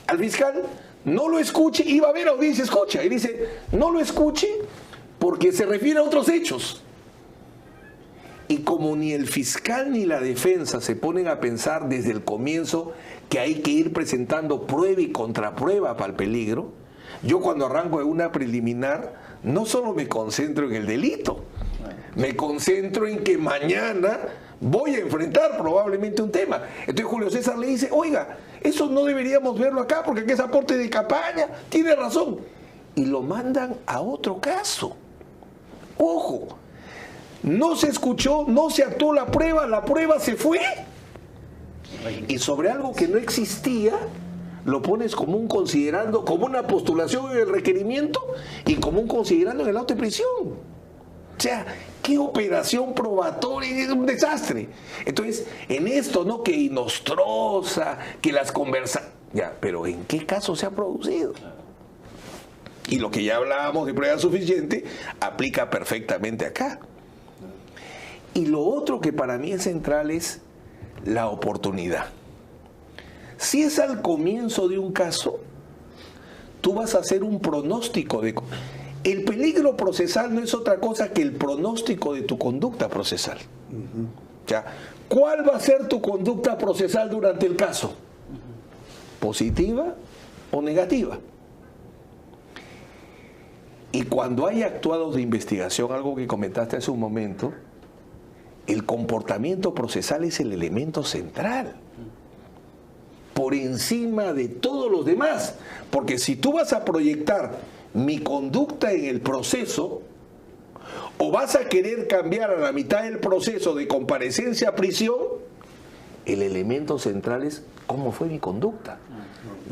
al fiscal, no lo escuche, iba a haber audiencia escucha, y dice, no lo escuche porque se refiere a otros hechos. Y como ni el fiscal ni la defensa se ponen a pensar desde el comienzo que hay que ir presentando prueba y contraprueba para el peligro, yo cuando arranco de una preliminar no solo me concentro en el delito, me concentro en que mañana voy a enfrentar probablemente un tema. Entonces Julio César le dice, oiga, eso no deberíamos verlo acá porque aquí es aporte de campaña, tiene razón. Y lo mandan a otro caso. Ojo, no se escuchó, no se actuó la prueba se fue. Y sobre algo que no existía, lo pones como un considerando, como una postulación en el requerimiento y como un considerando en el auto de prisión. O sea, qué operación probatoria, es un desastre. Entonces, en esto, ¿no? Que Inostroza, que las conversaciones, ya, pero ¿en qué caso se ha producido? Y lo que ya hablábamos de prueba suficiente aplica perfectamente acá. Y lo otro que para mí es central es la oportunidad. Si es al comienzo de un caso, tú vas a hacer un pronóstico de... El peligro procesal no es otra cosa que el pronóstico de tu conducta procesal. O sea, ¿cuál va a ser tu conducta procesal durante el caso? ¿Positiva o negativa? Y cuando hay actuados de investigación, algo que comentaste hace un momento, el comportamiento procesal es el elemento central, por encima de todos los demás. Porque si tú vas a proyectar mi conducta en el proceso, o vas a querer cambiar a la mitad del proceso de comparecencia a prisión, el elemento central es cómo fue mi conducta.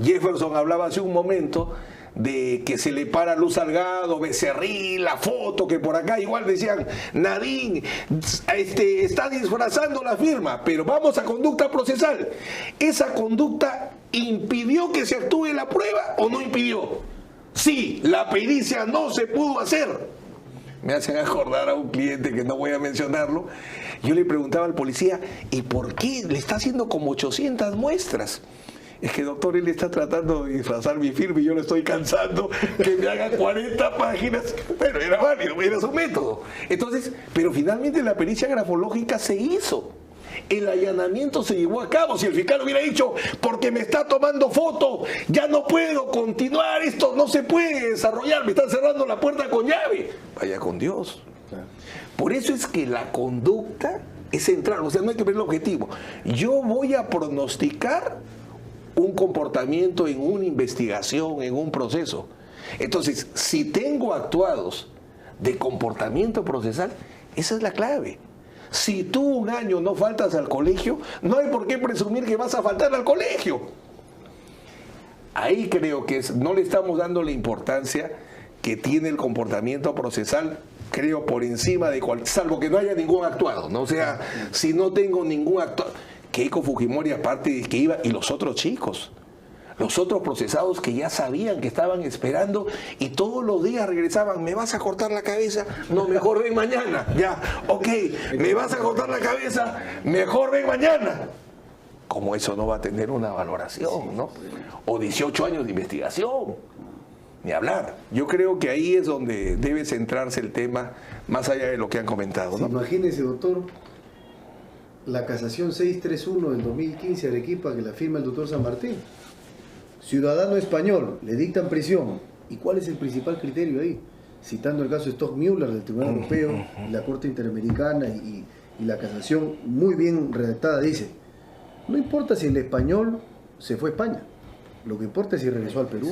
Jefferson hablaba hace un momento de que se le para Luz Salgado, Becerril, la foto que por acá igual decían, Nadine está disfrazando la firma, pero vamos a conducta procesal. ¿Esa conducta impidió que se actúe la prueba o no impidió? Sí, la pericia no se pudo hacer. Me hacen acordar a un cliente que no voy a mencionarlo. Yo le preguntaba al policía, ¿y por qué le está haciendo como 800 muestras? Es que, doctor, él está tratando de disfrazar mi firma y yo le estoy cansando que me haga 40 páginas. Pero era válido, era su método. Entonces, pero finalmente la pericia grafológica se hizo. El allanamiento se llevó a cabo. Si el fiscal hubiera dicho, porque me está tomando foto, ya no puedo continuar, esto no se puede desarrollar, me están cerrando la puerta con llave. Vaya con Dios. Por eso es que la conducta es central, o sea, no hay que ver el objetivo. Yo voy a pronosticar un comportamiento en una investigación, en un proceso. Entonces, si tengo actuados de comportamiento procesal, esa es la clave. Si tú un año no faltas al colegio, no hay por qué presumir que vas a faltar al colegio. Ahí creo que no le estamos dando la importancia que tiene el comportamiento procesal, creo, por encima de salvo que no haya ningún actuado, ¿no? O sea, si no tengo ningún actuado, Keiko Fujimori aparte de que iba, y los otros chicos, Los otros procesados que ya sabían que estaban esperando y todos los días regresaban, ¿me vas a cortar la cabeza? No, mejor ven mañana. Ya, ok, ¿me vas a cortar la cabeza? Mejor ven mañana. Como eso no va a tener una valoración, ¿no? O 18 años de investigación. Ni hablar. Yo creo que ahí es donde debe centrarse el tema, más allá de lo que han comentado, ¿no? Imagínese, doctor, la casación 631 del 2015 Arequipa, que la firma el doctor San Martín. Ciudadano español, le dictan prisión. ¿Y cuál es el principal criterio ahí? Citando el caso Stockmüller del Tribunal Europeo, la Corte Interamericana y la casación muy bien redactada dice, no importa si el español se fue a España, lo que importa es si regresó al Perú.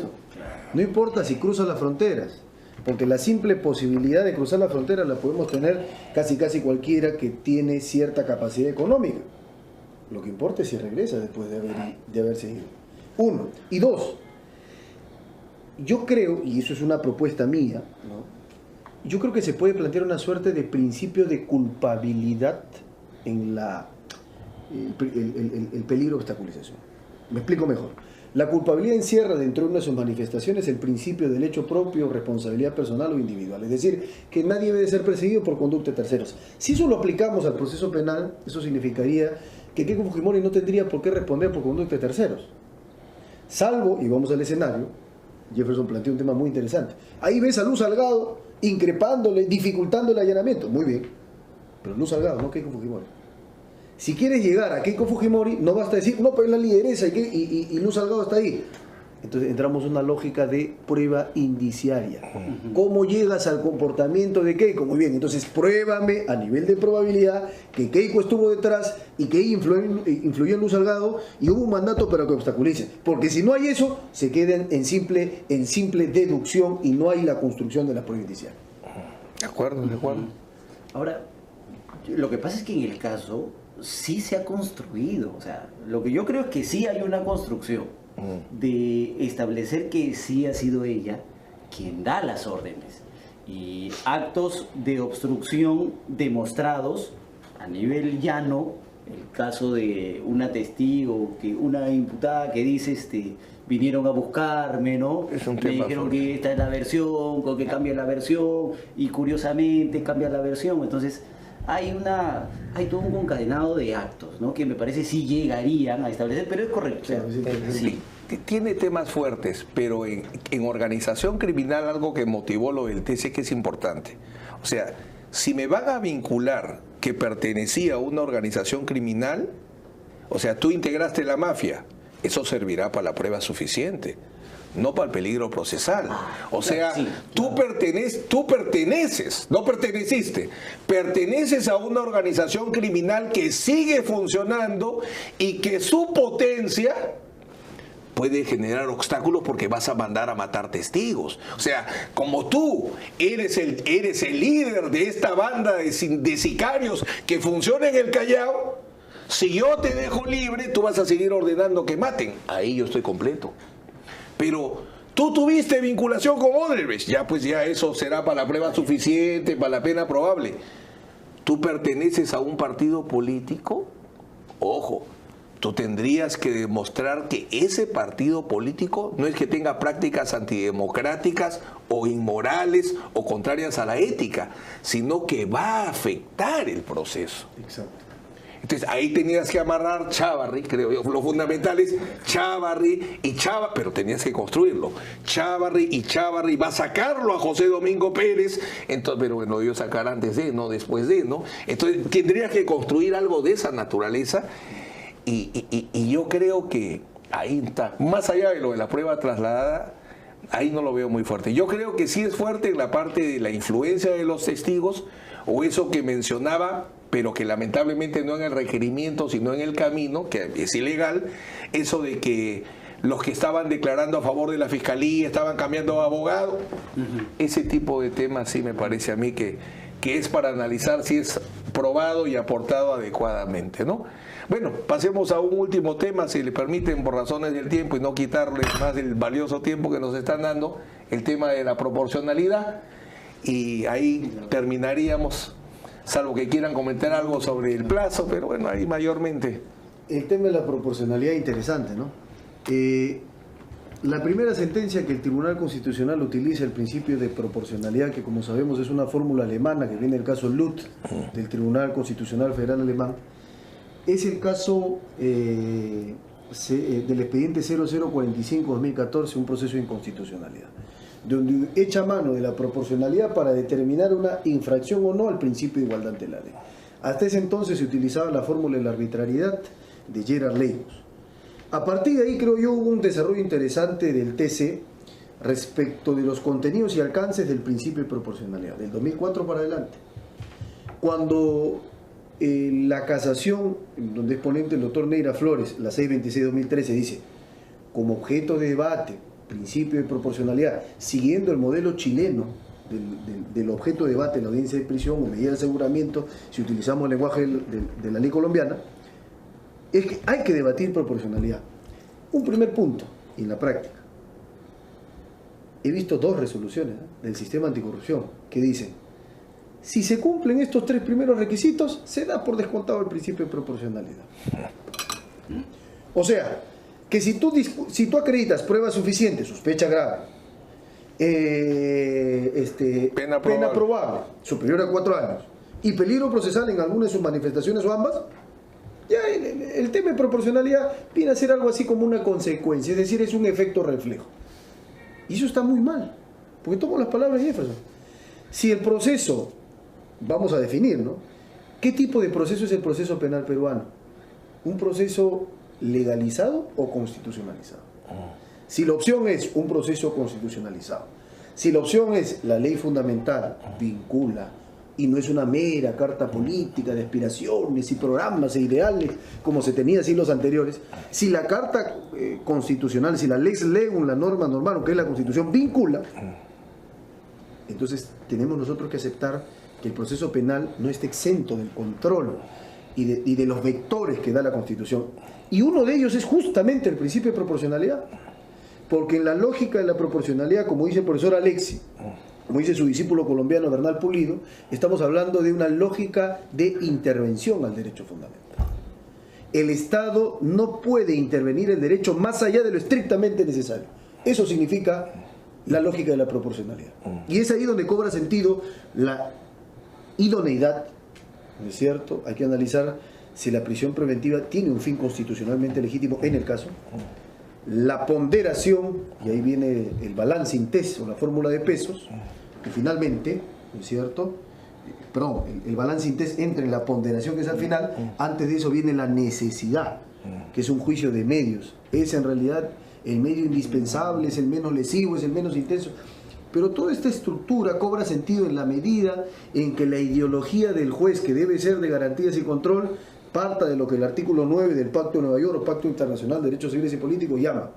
No importa si cruza las fronteras, porque la simple posibilidad de cruzar la frontera la podemos tener casi cualquiera que tiene cierta capacidad económica. Lo que importa es si regresa después de haberse ido. Uno. Y dos, yo creo, y eso es una propuesta mía, ¿no? Yo creo que se puede plantear una suerte de principio de culpabilidad en el peligro de obstaculización. Me explico mejor. La culpabilidad encierra dentro de una de sus manifestaciones el principio del hecho propio, responsabilidad personal o individual. Es decir, que nadie debe ser perseguido por conducta de terceros. Si eso lo aplicamos al proceso penal, eso significaría que Keiko Fujimori no tendría por qué responder por conducta de terceros. Salvo, y vamos al escenario, Jefferson planteó un tema muy interesante. Ahí ves a Luz Salgado increpándole, dificultando el allanamiento. Muy bien, pero Luz Salgado, no Keiko Fujimori. Si quieres llegar a Keiko Fujimori, no basta decir, no, pero es la lideresa y Luz Salgado está ahí. Entonces entramos en una lógica de prueba indiciaria. ¿Cómo llegas al comportamiento de Keiko? Muy bien, entonces pruébame a nivel de probabilidad que Keiko estuvo detrás y que ella influyó en Luz Salgado y hubo un mandato para que obstaculicen. Porque si no hay eso, se quedan en simple deducción y no hay la construcción de la prueba indiciaria. De acuerdo, de acuerdo. Ahora, lo que pasa es que en el caso sí se ha construido. O sea, lo que yo creo es que sí hay una construcción de establecer que sí ha sido ella quien da las órdenes y actos de obstrucción demostrados a nivel llano. El caso de una testigo, una imputada que dice vinieron a buscarme, ¿no? Es un me tema dijeron fuerte. que esta es la versión, con que cambia la versión y curiosamente cambia la versión. Entonces hay todo un concadenado de actos, ¿no? Que me parece sí llegarían a establecer, pero es correcto. O sea, sí. Tiene temas fuertes, pero en organización criminal algo que motivó lo del TC que es importante. O sea, si me van a vincular que pertenecía a una organización criminal, o sea, tú integraste la mafia, eso servirá para la prueba suficiente, no para el peligro procesal. O sea, sí, tú perteneces, no perteneciste, perteneces a una organización criminal que sigue funcionando y que su potencia puede generar obstáculos porque vas a mandar a matar testigos. O sea, como tú eres el líder de esta banda de sicarios que funciona en el Callao, si yo te dejo libre, tú vas a seguir ordenando que maten. Ahí yo estoy completo. Pero tú tuviste vinculación con Odebrecht, ya pues ya eso será para la prueba suficiente, para la pena probable. ¿Tú perteneces a un partido político? Ojo, tú tendrías que demostrar que ese partido político no es que tenga prácticas antidemocráticas o inmorales o contrarias a la ética, sino que va a afectar el proceso. Exacto. Entonces ahí tenías que amarrar Chávarri, creo yo, lo fundamental es Chávarri y Chávarri, pero tenías que construirlo. Chávarri y Chávarri va a sacarlo a José Domingo Pérez, entonces, pero bueno, yo sacar antes de, no después de, ¿no? Entonces tendrías que construir algo de esa naturaleza y yo creo que ahí está, más allá de lo de la prueba trasladada, ahí no lo veo muy fuerte. Yo creo que sí es fuerte en la parte de la influencia de los testigos o eso que mencionaba, pero que lamentablemente no en el requerimiento, sino en el camino, que es ilegal, eso de que los que estaban declarando a favor de la fiscalía estaban cambiando de abogado. Ese tipo de temas sí me parece a mí que es para analizar si es probado y aportado adecuadamente, ¿no? Bueno, pasemos a un último tema, si le permiten, por razones del tiempo y no quitarles más del valioso tiempo que nos están dando, el tema de la proporcionalidad, y ahí terminaríamos, salvo que quieran comentar algo sobre el plazo, pero bueno, ahí mayormente. El tema de la proporcionalidad es interesante, ¿no? La primera sentencia que el Tribunal Constitucional utiliza el principio de proporcionalidad, que como sabemos es una fórmula alemana que viene del caso Luth del Tribunal Constitucional Federal Alemán, es el caso del expediente 0045-2014, un proceso de inconstitucionalidad, donde echa mano de la proporcionalidad para determinar una infracción o no al principio de igualdad ante la ley. Hasta ese entonces se utilizaba la fórmula de la arbitrariedad de Gerard Leibus. A partir de ahí, creo yo, hubo un desarrollo interesante del TC respecto de los contenidos y alcances del principio de proporcionalidad, del 2004 para adelante. Cuando la casación, donde es ponente el doctor Neira Flores, la 626-2013, dice, como objeto de debate, principio de proporcionalidad, siguiendo el modelo chileno del objeto de debate en la audiencia de prisión o medida de aseguramiento, si utilizamos el lenguaje de la ley colombiana, es que hay que debatir proporcionalidad. Un primer punto, en la práctica. He visto 2 resoluciones del sistema anticorrupción que dicen, si se cumplen estos 3 primeros requisitos, se da por descontado el principio de proporcionalidad. O sea, que si tú acreditas pruebas suficientes, sospecha grave, pena probable, superior a 4 años, y peligro procesal en alguna de sus manifestaciones o ambas, ya el tema de proporcionalidad viene a ser algo así como una consecuencia, es decir, es un efecto reflejo. Y eso está muy mal, porque tomo las palabras de Jefferson. Si el proceso, vamos a definir, ¿no? ¿Qué tipo de proceso es el proceso penal peruano? ¿Un proceso legalizado o constitucionalizado? Si la opción es un proceso constitucionalizado, si la opción es la ley fundamental, vincula, y no es una mera carta política de aspiraciones y programas e ideales como se tenía siglos anteriores, si la carta constitucional, si la lex legum, la norma normal, que es la Constitución, vincula, entonces tenemos nosotros que aceptar que el proceso penal no está exento del control y de los vectores que da la Constitución. Y uno de ellos es justamente el principio de proporcionalidad, porque en la lógica de la proporcionalidad, como dice el profesor Alexi, como dice su discípulo colombiano Bernal Pulido, estamos hablando de una lógica de intervención al derecho fundamental. El Estado no puede intervenir el derecho más allá de lo estrictamente necesario. Eso significa la lógica de la proporcionalidad. Y es ahí donde cobra sentido la idoneidad, ¿no es cierto? Hay que analizar si la prisión preventiva tiene un fin constitucionalmente legítimo en el caso. La ponderación, y ahí viene el balance INTES o la fórmula de pesos, y finalmente, ¿no es cierto? Perdón, el balance INTES entra en la ponderación que es al final, antes de eso viene la necesidad, que es un juicio de medios. Es en realidad el medio indispensable, es el menos lesivo, es el menos intenso. Pero toda esta estructura cobra sentido en la medida en que la ideología del juez, que debe ser de garantías y control, parta de lo que el artículo 9 del Pacto de Nueva York o Pacto Internacional de Derechos Civiles y Políticos llama,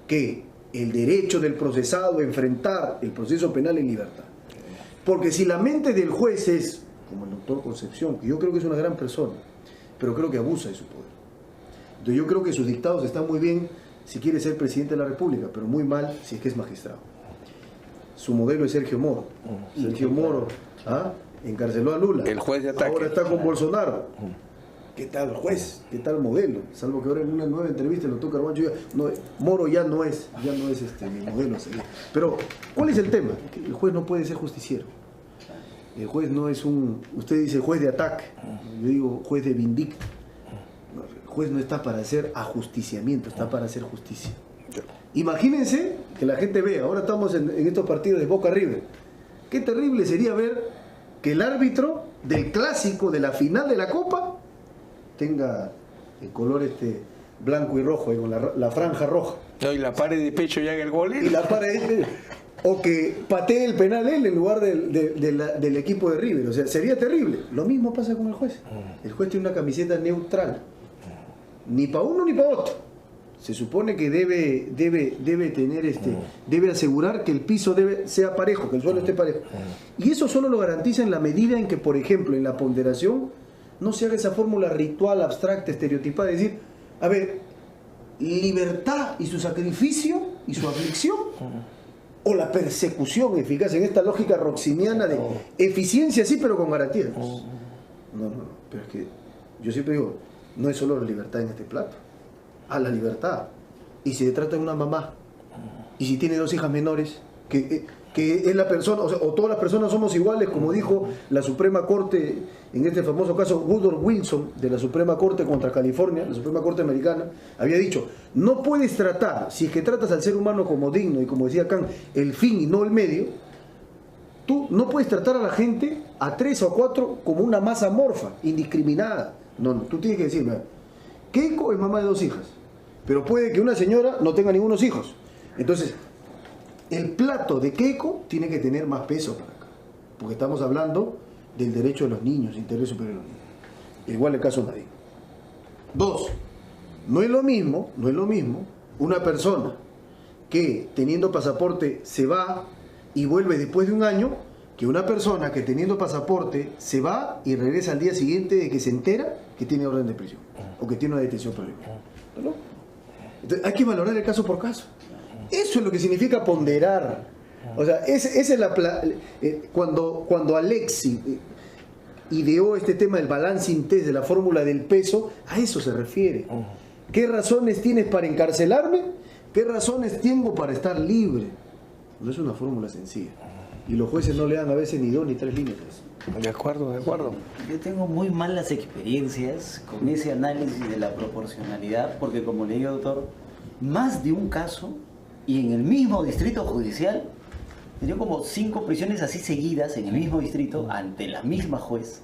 que el derecho del procesado a enfrentar el proceso penal en libertad. Porque si la mente del juez es, como el doctor Concepción, que yo creo que es una gran persona, pero creo que abusa de su poder. Entonces yo creo que sus dictados están muy bien si quiere ser presidente de la República, pero muy mal si es que es magistrado. Su modelo es Sergio Moro. Sergio Moro encarceló a Lula. El juez de ataque. Ahora está con Bolsonaro. ¿Qué tal juez? ¿Qué tal modelo? Salvo que ahora en una nueva entrevista el doctor Carbancho diga, no, Moro ya no es mi modelo. Pero, ¿cuál es el tema? Que el juez no puede ser justiciero. El juez no es usted dice juez de ataque, yo digo juez de vindicta. El juez no está para hacer ajusticiamiento, está para hacer justicia. Imagínense que la gente vea, ahora estamos en estos partidos de Boca River. Qué terrible sería ver que el árbitro del clásico, de la final de la Copa, tenga el color blanco y rojo, con la franja roja. No, y la pared de pecho ya en el gol. Y la pared o que patee el penal él en lugar del equipo de River. O sea, sería terrible. Lo mismo pasa con el juez. El juez tiene una camiseta neutral. Ni para uno ni para otro. Se supone que debe tener debe asegurar que el piso sea parejo, que el suelo esté parejo. Y eso solo lo garantiza en la medida en que, por ejemplo, en la ponderación no se haga esa fórmula ritual, abstracta, estereotipada, de decir, a ver, libertad y su sacrificio y su aflicción, o la persecución eficaz en esta lógica roxiniana de eficiencia sí, pero con garantías. No, pero es que yo siempre digo, no es solo la libertad en este plato, a la libertad. Y si se trata de una mamá Y si tiene 2 hijas menores, que es la persona, o sea, o todas las personas somos iguales, como dijo la Suprema Corte, en este famoso caso Woodrow Wilson, de la Suprema Corte contra California, la Suprema Corte americana, había dicho, no puedes tratar, si es que tratas al ser humano como digno, y como decía Kant, el fin y no el medio, tú no puedes tratar a la gente, a 3 o 4, como una masa amorfa, indiscriminada. No, tú tienes que decirme, Keiko es mamá de 2 hijas, pero puede que una señora no tenga ningunos hijos. Entonces, el plato de Keiko tiene que tener más peso para acá, porque estamos hablando del derecho de los niños, interés superior de los niños. Igual el caso de Nadine. 2, no es lo mismo una persona que teniendo pasaporte se va y vuelve después de un año, que una persona que teniendo pasaporte se va y regresa al día siguiente de que se entera que tiene orden de prisión o que tiene una detención prohibida. ¿No? Entonces, hay que valorar el caso por caso. Eso es lo que significa ponderar. O sea, esa es cuando Alexis ideó este tema del balancing test, de la fórmula del peso, a eso se refiere. ¿Qué razones tienes para encarcelarme? ¿Qué razones tengo para estar libre? No es una fórmula sencilla. Y los jueces no le dan a veces ni 2 ni 3 líneas. De acuerdo, de acuerdo. Yo tengo muy malas experiencias con ese análisis de la proporcionalidad, porque como le digo, doctor, más de un caso, y en el mismo distrito judicial, tenía como 5 prisiones así seguidas en el mismo distrito, ante la misma juez,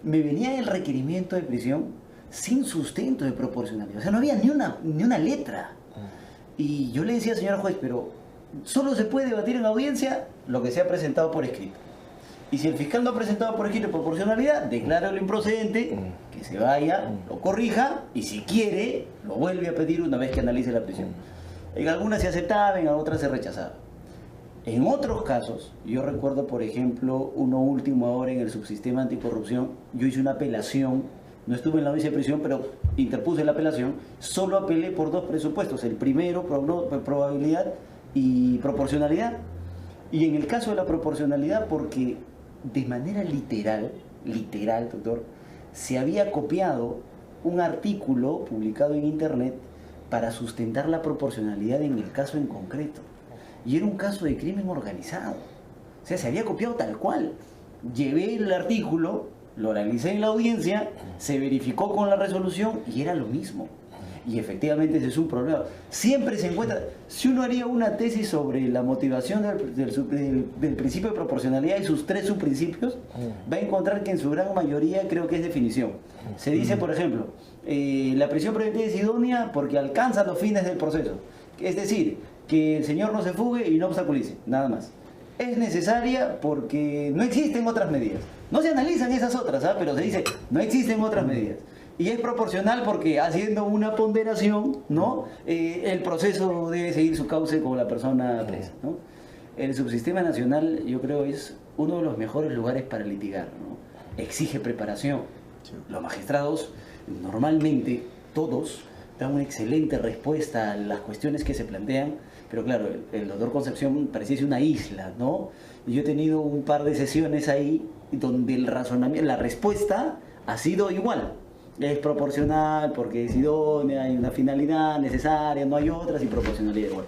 me venía el requerimiento de prisión sin sustento de proporcionalidad. O sea, no había ni una letra. Y yo le decía, señora juez, pero solo se puede debatir en audiencia lo que se ha presentado por escrito. Y si el fiscal no ha presentado por escrito proporcionalidad, declara lo improcedente, que se vaya, lo corrija, y si quiere, lo vuelve a pedir una vez que analice la prisión. En algunas se aceptaba, en otras se rechazaba. En otros casos, yo recuerdo, por ejemplo, uno último ahora en el subsistema anticorrupción, yo hice una apelación, no estuve en la audiencia de prisión, pero interpuse la apelación, solo apelé por 2 presupuestos, el primero, probabilidad y proporcionalidad. Y en el caso de la proporcionalidad, porque de manera literal, doctor, se había copiado un artículo publicado en internet para sustentar la proporcionalidad en el caso en concreto. Y era un caso de crimen organizado. O sea, se había copiado tal cual. Llevé el artículo, lo analicé en la audiencia, se verificó con la resolución y era lo mismo. Y efectivamente ese es un problema. Siempre se encuentra, si uno haría una tesis sobre la motivación del principio de proporcionalidad y sus 3 subprincipios, va a encontrar que en su gran mayoría creo que es definición. Se dice, por ejemplo, la prisión preventiva es idónea porque alcanza los fines del proceso. Es decir, que el señor no se fugue y no obstaculice, nada más. Es necesaria porque no existen otras medidas. No se analizan esas otras, pero se dice, no existen otras medidas. Y es proporcional porque haciendo una ponderación, ¿no? El proceso debe seguir su cauce como la persona presa, ¿no? El subsistema nacional, yo creo, es uno de los mejores lugares para litigar, ¿no? Exige preparación. Los magistrados, normalmente, todos, dan una excelente respuesta a las cuestiones que se plantean, pero claro, el doctor Concepción pareciese una isla, ¿no? Y yo he tenido un par de sesiones ahí donde el razonamiento, la respuesta ha sido igual. Es proporcional porque es idónea, hay una finalidad necesaria, no hay otras, y proporcionalidad igual.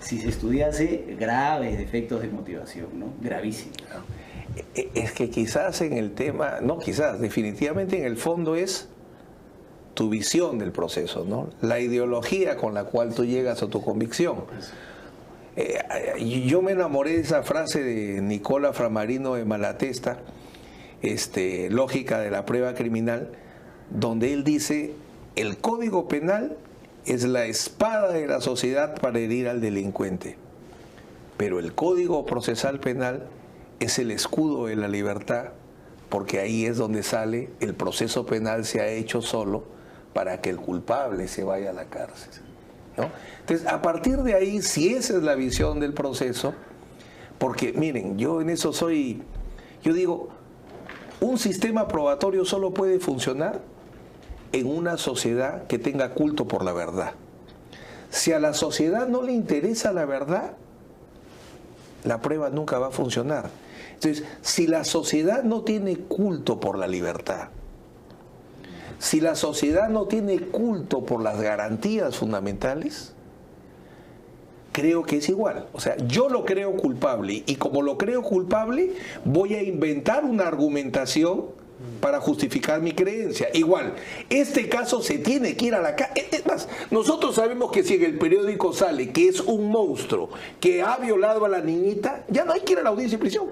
Si se estudiase, graves defectos de motivación, ¿no? Gravísimos. Es que quizás en el tema, no quizás, definitivamente en el fondo es tu visión del proceso, ¿no? La ideología con la cual tú llegas a tu convicción. Yo me enamoré de esa frase de Nicola Framarino de Malatesta, Lógica de la prueba criminal, donde él dice, el Código Penal es la espada de la sociedad para herir al delincuente, pero el Código Procesal Penal es el escudo de la libertad, porque ahí es donde sale, el proceso penal se ha hecho solo para que el culpable se vaya a la cárcel, ¿no? Entonces, a partir de ahí, si esa es la visión del proceso, porque miren, yo en eso yo digo, un sistema probatorio solo puede funcionar en una sociedad que tenga culto por la verdad. Si a la sociedad no le interesa la verdad, la prueba nunca va a funcionar. Entonces, si la sociedad no tiene culto por la libertad, si la sociedad no tiene culto por las garantías fundamentales, creo que es igual. O sea, yo lo creo culpable y como lo creo culpable, voy a inventar una argumentación para justificar mi creencia. Igual, este caso se tiene que ir a la cárcel. Es más, nosotros sabemos que si en el periódico sale que es un monstruo que ha violado a la niñita, ya no hay que ir a la audiencia de prisión.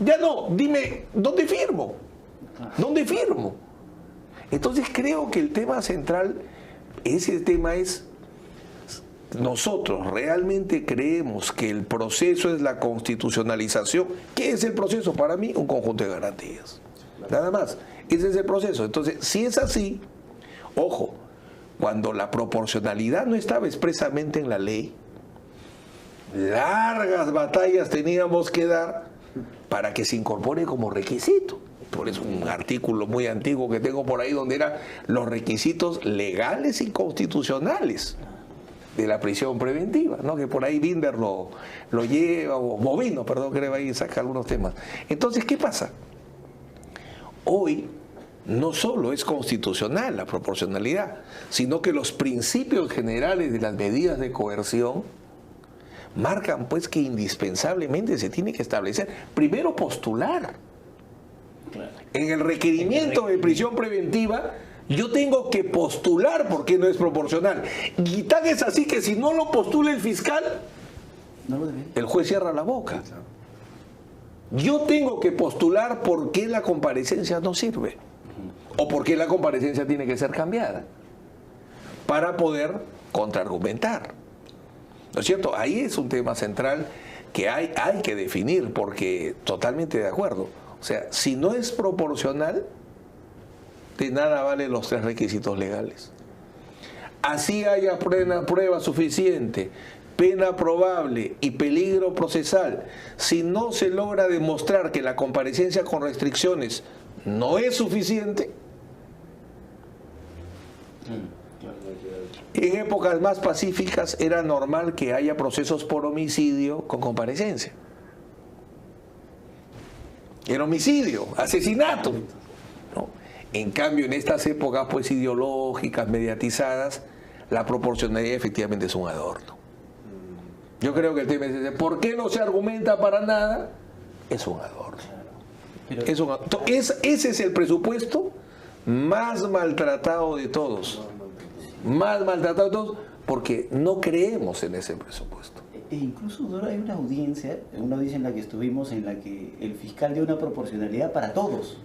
Ya no, dime, ¿dónde firmo? ¿Dónde firmo? Entonces creo que el tema central, ese tema es, nosotros realmente creemos que el proceso es la constitucionalización. ¿Qué es el proceso? Para mí, un conjunto de garantías. Nada más, ese es el proceso. Entonces, si es así, ojo, cuando la proporcionalidad no estaba expresamente en la ley, largas batallas teníamos que dar para que se incorpore como requisito. Por eso un artículo muy antiguo que tengo por ahí donde eran los requisitos legales y constitucionales de la prisión preventiva, ¿no? Que por ahí Binder lo lleva, o Bovino, perdón, creo ahí saca algunos temas. Entonces, ¿qué pasa? Hoy no solo es constitucional la proporcionalidad, sino que los principios generales de las medidas de coerción marcan pues que indispensablemente se tiene que establecer, primero postular. En el requerimiento de prisión preventiva yo tengo que postular por qué no es proporcional. Y tan es así que si no lo postula el fiscal, el juez cierra la boca. Yo tengo que postular por qué la comparecencia no sirve o por qué la comparecencia tiene que ser cambiada para poder contraargumentar. ¿No es cierto? Ahí es un tema central que hay que definir, porque totalmente de acuerdo. O sea, si no es proporcional, de nada valen los 3 requisitos legales. Así haya prueba suficiente, pena probable y peligro procesal, si no se logra demostrar que la comparecencia con restricciones no es suficiente, en épocas más pacíficas era normal que haya procesos por homicidio con comparecencia. Era homicidio, asesinato, ¿no? En cambio, en estas épocas pues ideológicas, mediatizadas, la proporcionalidad efectivamente es un adorno. Yo creo que el tema es, ¿por qué no se argumenta para nada? Es un adorno. Ese es el presupuesto más maltratado de todos. Más maltratado de todos porque no creemos en ese presupuesto. E incluso hay una audiencia en la que estuvimos, en la que el fiscal dio una proporcionalidad para todos.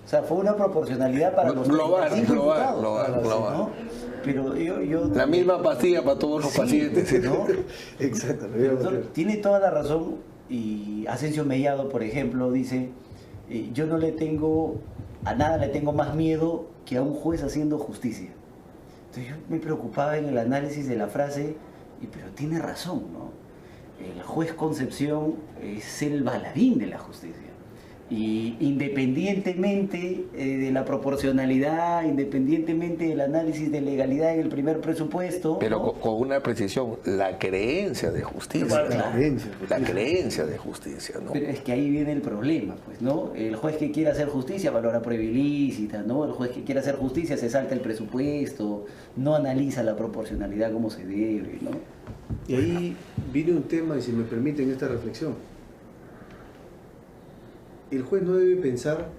O sea, fue una proporcionalidad para los global. ¿no? Pero yo la misma pastilla para todos los pacientes, ¿no? Exacto. Tiene toda la razón. Y Asensio Mellado, por ejemplo, dice: yo no le tengo a nada, le tengo más miedo que a un juez haciendo justicia. Entonces yo me preocupaba en el análisis de la frase, pero tiene razón, ¿no? El juez Concepción es el paladín de la justicia. Y independientemente de la proporcionalidad, independientemente del análisis de legalidad en el primer presupuesto... Pero ¿no? con una precisión, la creencia de justicia. La creencia de justicia, ¿no? Pero es que ahí viene el problema, pues, ¿no? El juez que quiere hacer justicia valora prueba ilícita, ¿no? El juez que quiere hacer justicia se salta el presupuesto, no analiza la proporcionalidad como se debe, ¿no? Y ahí viene un tema, y si me permiten esta reflexión. El juez no debe pensar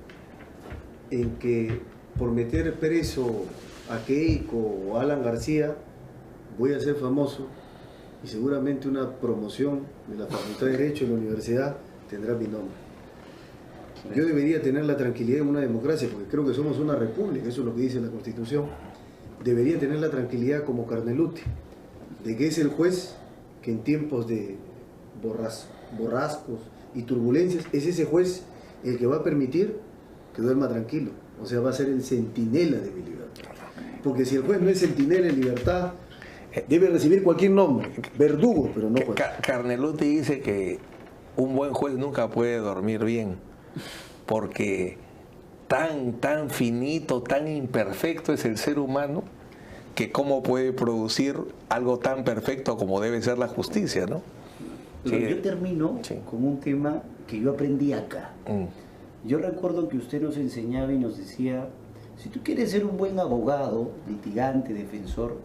en que por meter preso a Keiko o a Alan García voy a ser famoso y seguramente una promoción de la Facultad de Derecho en la universidad tendrá mi nombre. Yo debería tener la tranquilidad en una democracia, porque creo que somos una república, eso es lo que dice la Constitución. Debería tener la tranquilidad como Carneluti, de que es el juez que en tiempos de borrascos y turbulencias es ese juez el que va a permitir que duerma tranquilo. O sea, va a ser el centinela de mi libertad. Porque si el juez no es centinela en libertad, debe recibir cualquier nombre, verdugo, pero no juez. Carneluti dice que un buen juez nunca puede dormir bien, porque tan finito, tan imperfecto es el ser humano, que cómo puede producir algo tan perfecto como debe ser la justicia, ¿no? Pero yo termino con un tema que yo aprendí acá. Yo recuerdo que usted nos enseñaba y nos decía: si tú quieres ser un buen abogado, litigante, defensor,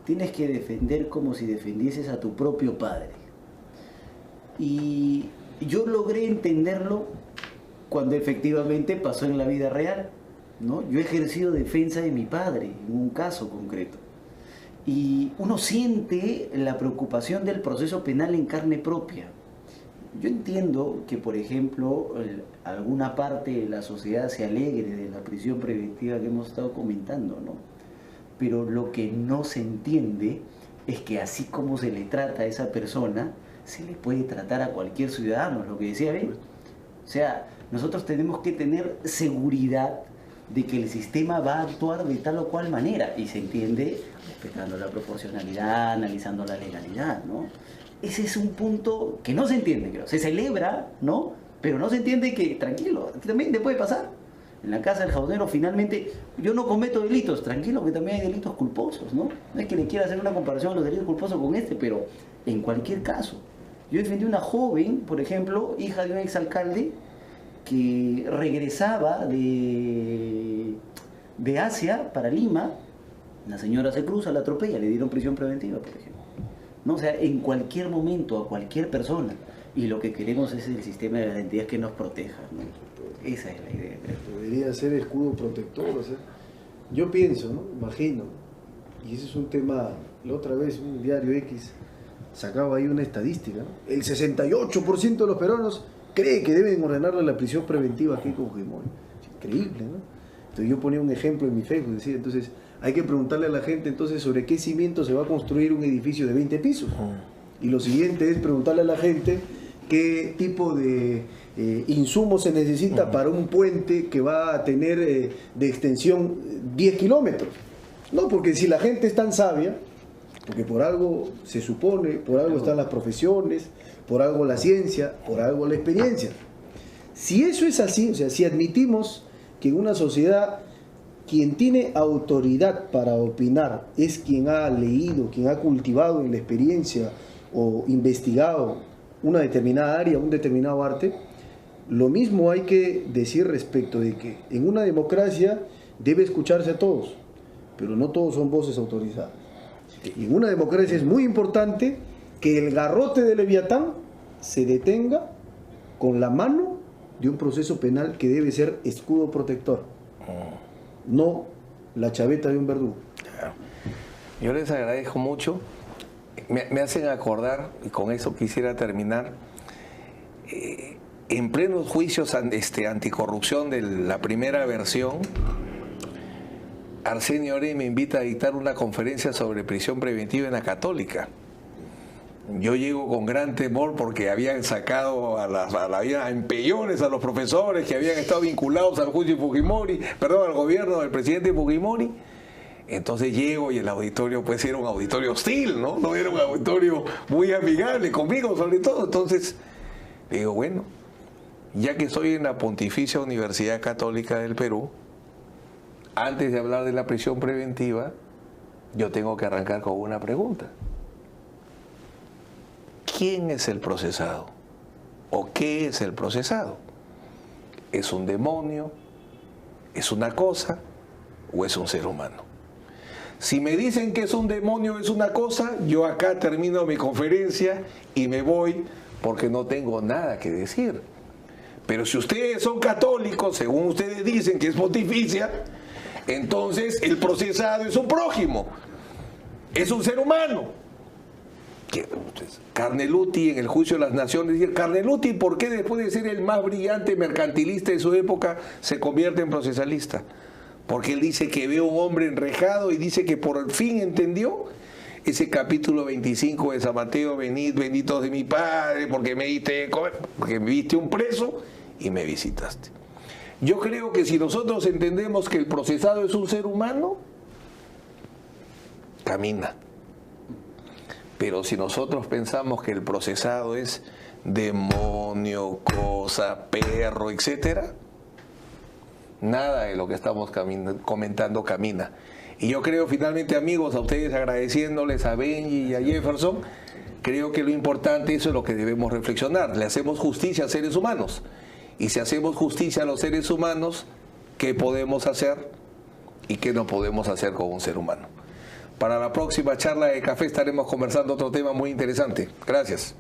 tienes que defender como si defendieses a tu propio padre. Y yo logré entenderlo cuando efectivamente pasó en la vida real, ¿no? Yo he ejercido defensa de mi padre en un caso concreto. Y uno siente la preocupación del proceso penal en carne propia. Yo entiendo que, por ejemplo, alguna parte de la sociedad se alegre de la prisión preventiva que hemos estado comentando, ¿no? Pero lo que no se entiende es que así como se le trata a esa persona, se le puede tratar a cualquier ciudadano, lo que decía Ben. O sea, nosotros tenemos que tener seguridad de que el sistema va a actuar de tal o cual manera, y se entiende respetando la proporcionalidad, analizando la legalidad, ¿no? Ese es un punto que no se entiende, creo. Se celebra, ¿no? Pero no se entiende que, tranquilo, también te puede pasar. En la casa del jabonero, finalmente, yo no cometo delitos, tranquilo, que también hay delitos culposos, ¿no? No es que le quiera hacer una comparación de los delitos culposos con este, pero en cualquier caso. Yo defendí a una joven, por ejemplo, hija de un exalcalde, que regresaba de Asia para Lima. La señora se cruza, la atropella, le dieron prisión preventiva, por ejemplo, ¿no? O sea, en cualquier momento, a cualquier persona. Y lo que queremos es el sistema de garantías que nos proteja, ¿no? Esa es la idea. Debería ser escudo protector. O sea, yo pienso, ¿no? Imagino, y ese es un tema, la otra vez un diario X sacaba ahí una estadística, ¿no? El 68% de los peruanos cree que deben ordenarle la prisión preventiva a Keiko Fujimori. Increíble, ¿no? Entonces yo ponía un ejemplo en mi Facebook, decía, entonces hay que preguntarle a la gente entonces sobre qué cimiento se va a construir un edificio de 20 pisos. Y lo siguiente es preguntarle a la gente qué tipo de insumos se necesita para un puente que va a tener de extensión 10 kilómetros. No, porque si la gente es tan sabia, porque por algo se supone, por algo están las profesiones, por algo la ciencia, por algo la experiencia. Si eso es así, o sea, si admitimos que en una sociedad quien tiene autoridad para opinar es quien ha leído, quien ha cultivado en la experiencia o investigado una determinada área, un determinado arte, lo mismo hay que decir respecto de que en una democracia debe escucharse a todos, pero no todos son voces autorizadas. Y en una democracia es muy importante que el garrote de Leviatán se detenga con la mano de un proceso penal que debe ser escudo protector, no la chaveta de un verdugo. Yo les agradezco mucho. Me hacen acordar, y con eso quisiera terminar, en plenos juicios anticorrupción de la primera versión, Arsenio Orey me invita a dictar una conferencia sobre prisión preventiva en la Católica. Yo llego con gran temor porque habían sacado a empellones a los profesores que habían estado vinculados al juicio Fujimori, perdón, al gobierno del presidente Fujimori. Entonces llego y el auditorio pues era un auditorio hostil, ¿no? No era un auditorio muy amigable conmigo sobre todo. Entonces digo, bueno, ya que estoy en la Pontificia Universidad Católica del Perú, antes de hablar de la prisión preventiva, yo tengo que arrancar con una pregunta. ¿Quién es el procesado? ¿O qué es el procesado? ¿Es un demonio? ¿Es una cosa? ¿O es un ser humano? Si me dicen que es un demonio, es una cosa, yo acá termino mi conferencia y me voy porque no tengo nada que decir. Pero si ustedes son católicos, según ustedes dicen que es pontificia, entonces el procesado es un prójimo, es un ser humano. Carneluti en el juicio de las naciones dice, Carneluti, ¿por qué después de ser el más brillante mercantilista de su época se convierte en procesalista? Porque él dice que ve a un hombre enrejado y dice que por fin entendió ese capítulo 25 de San Mateo, venid benditos de mi Padre, porque me diste de comer, porque me viste un preso y me visitaste. Yo creo que si nosotros entendemos que el procesado es un ser humano, camina. Pero si nosotros pensamos que el procesado es demonio, cosa, perro, etcétera, nada de lo que estamos comentando camina. Y yo creo finalmente, amigos, a ustedes agradeciéndoles a Benji y a Jefferson, creo que lo importante, eso es lo que debemos reflexionar. Le hacemos justicia a seres humanos. Y si hacemos justicia a los seres humanos, ¿qué podemos hacer y qué no podemos hacer con un ser humano? Para la próxima charla de café estaremos conversando otro tema muy interesante. Gracias.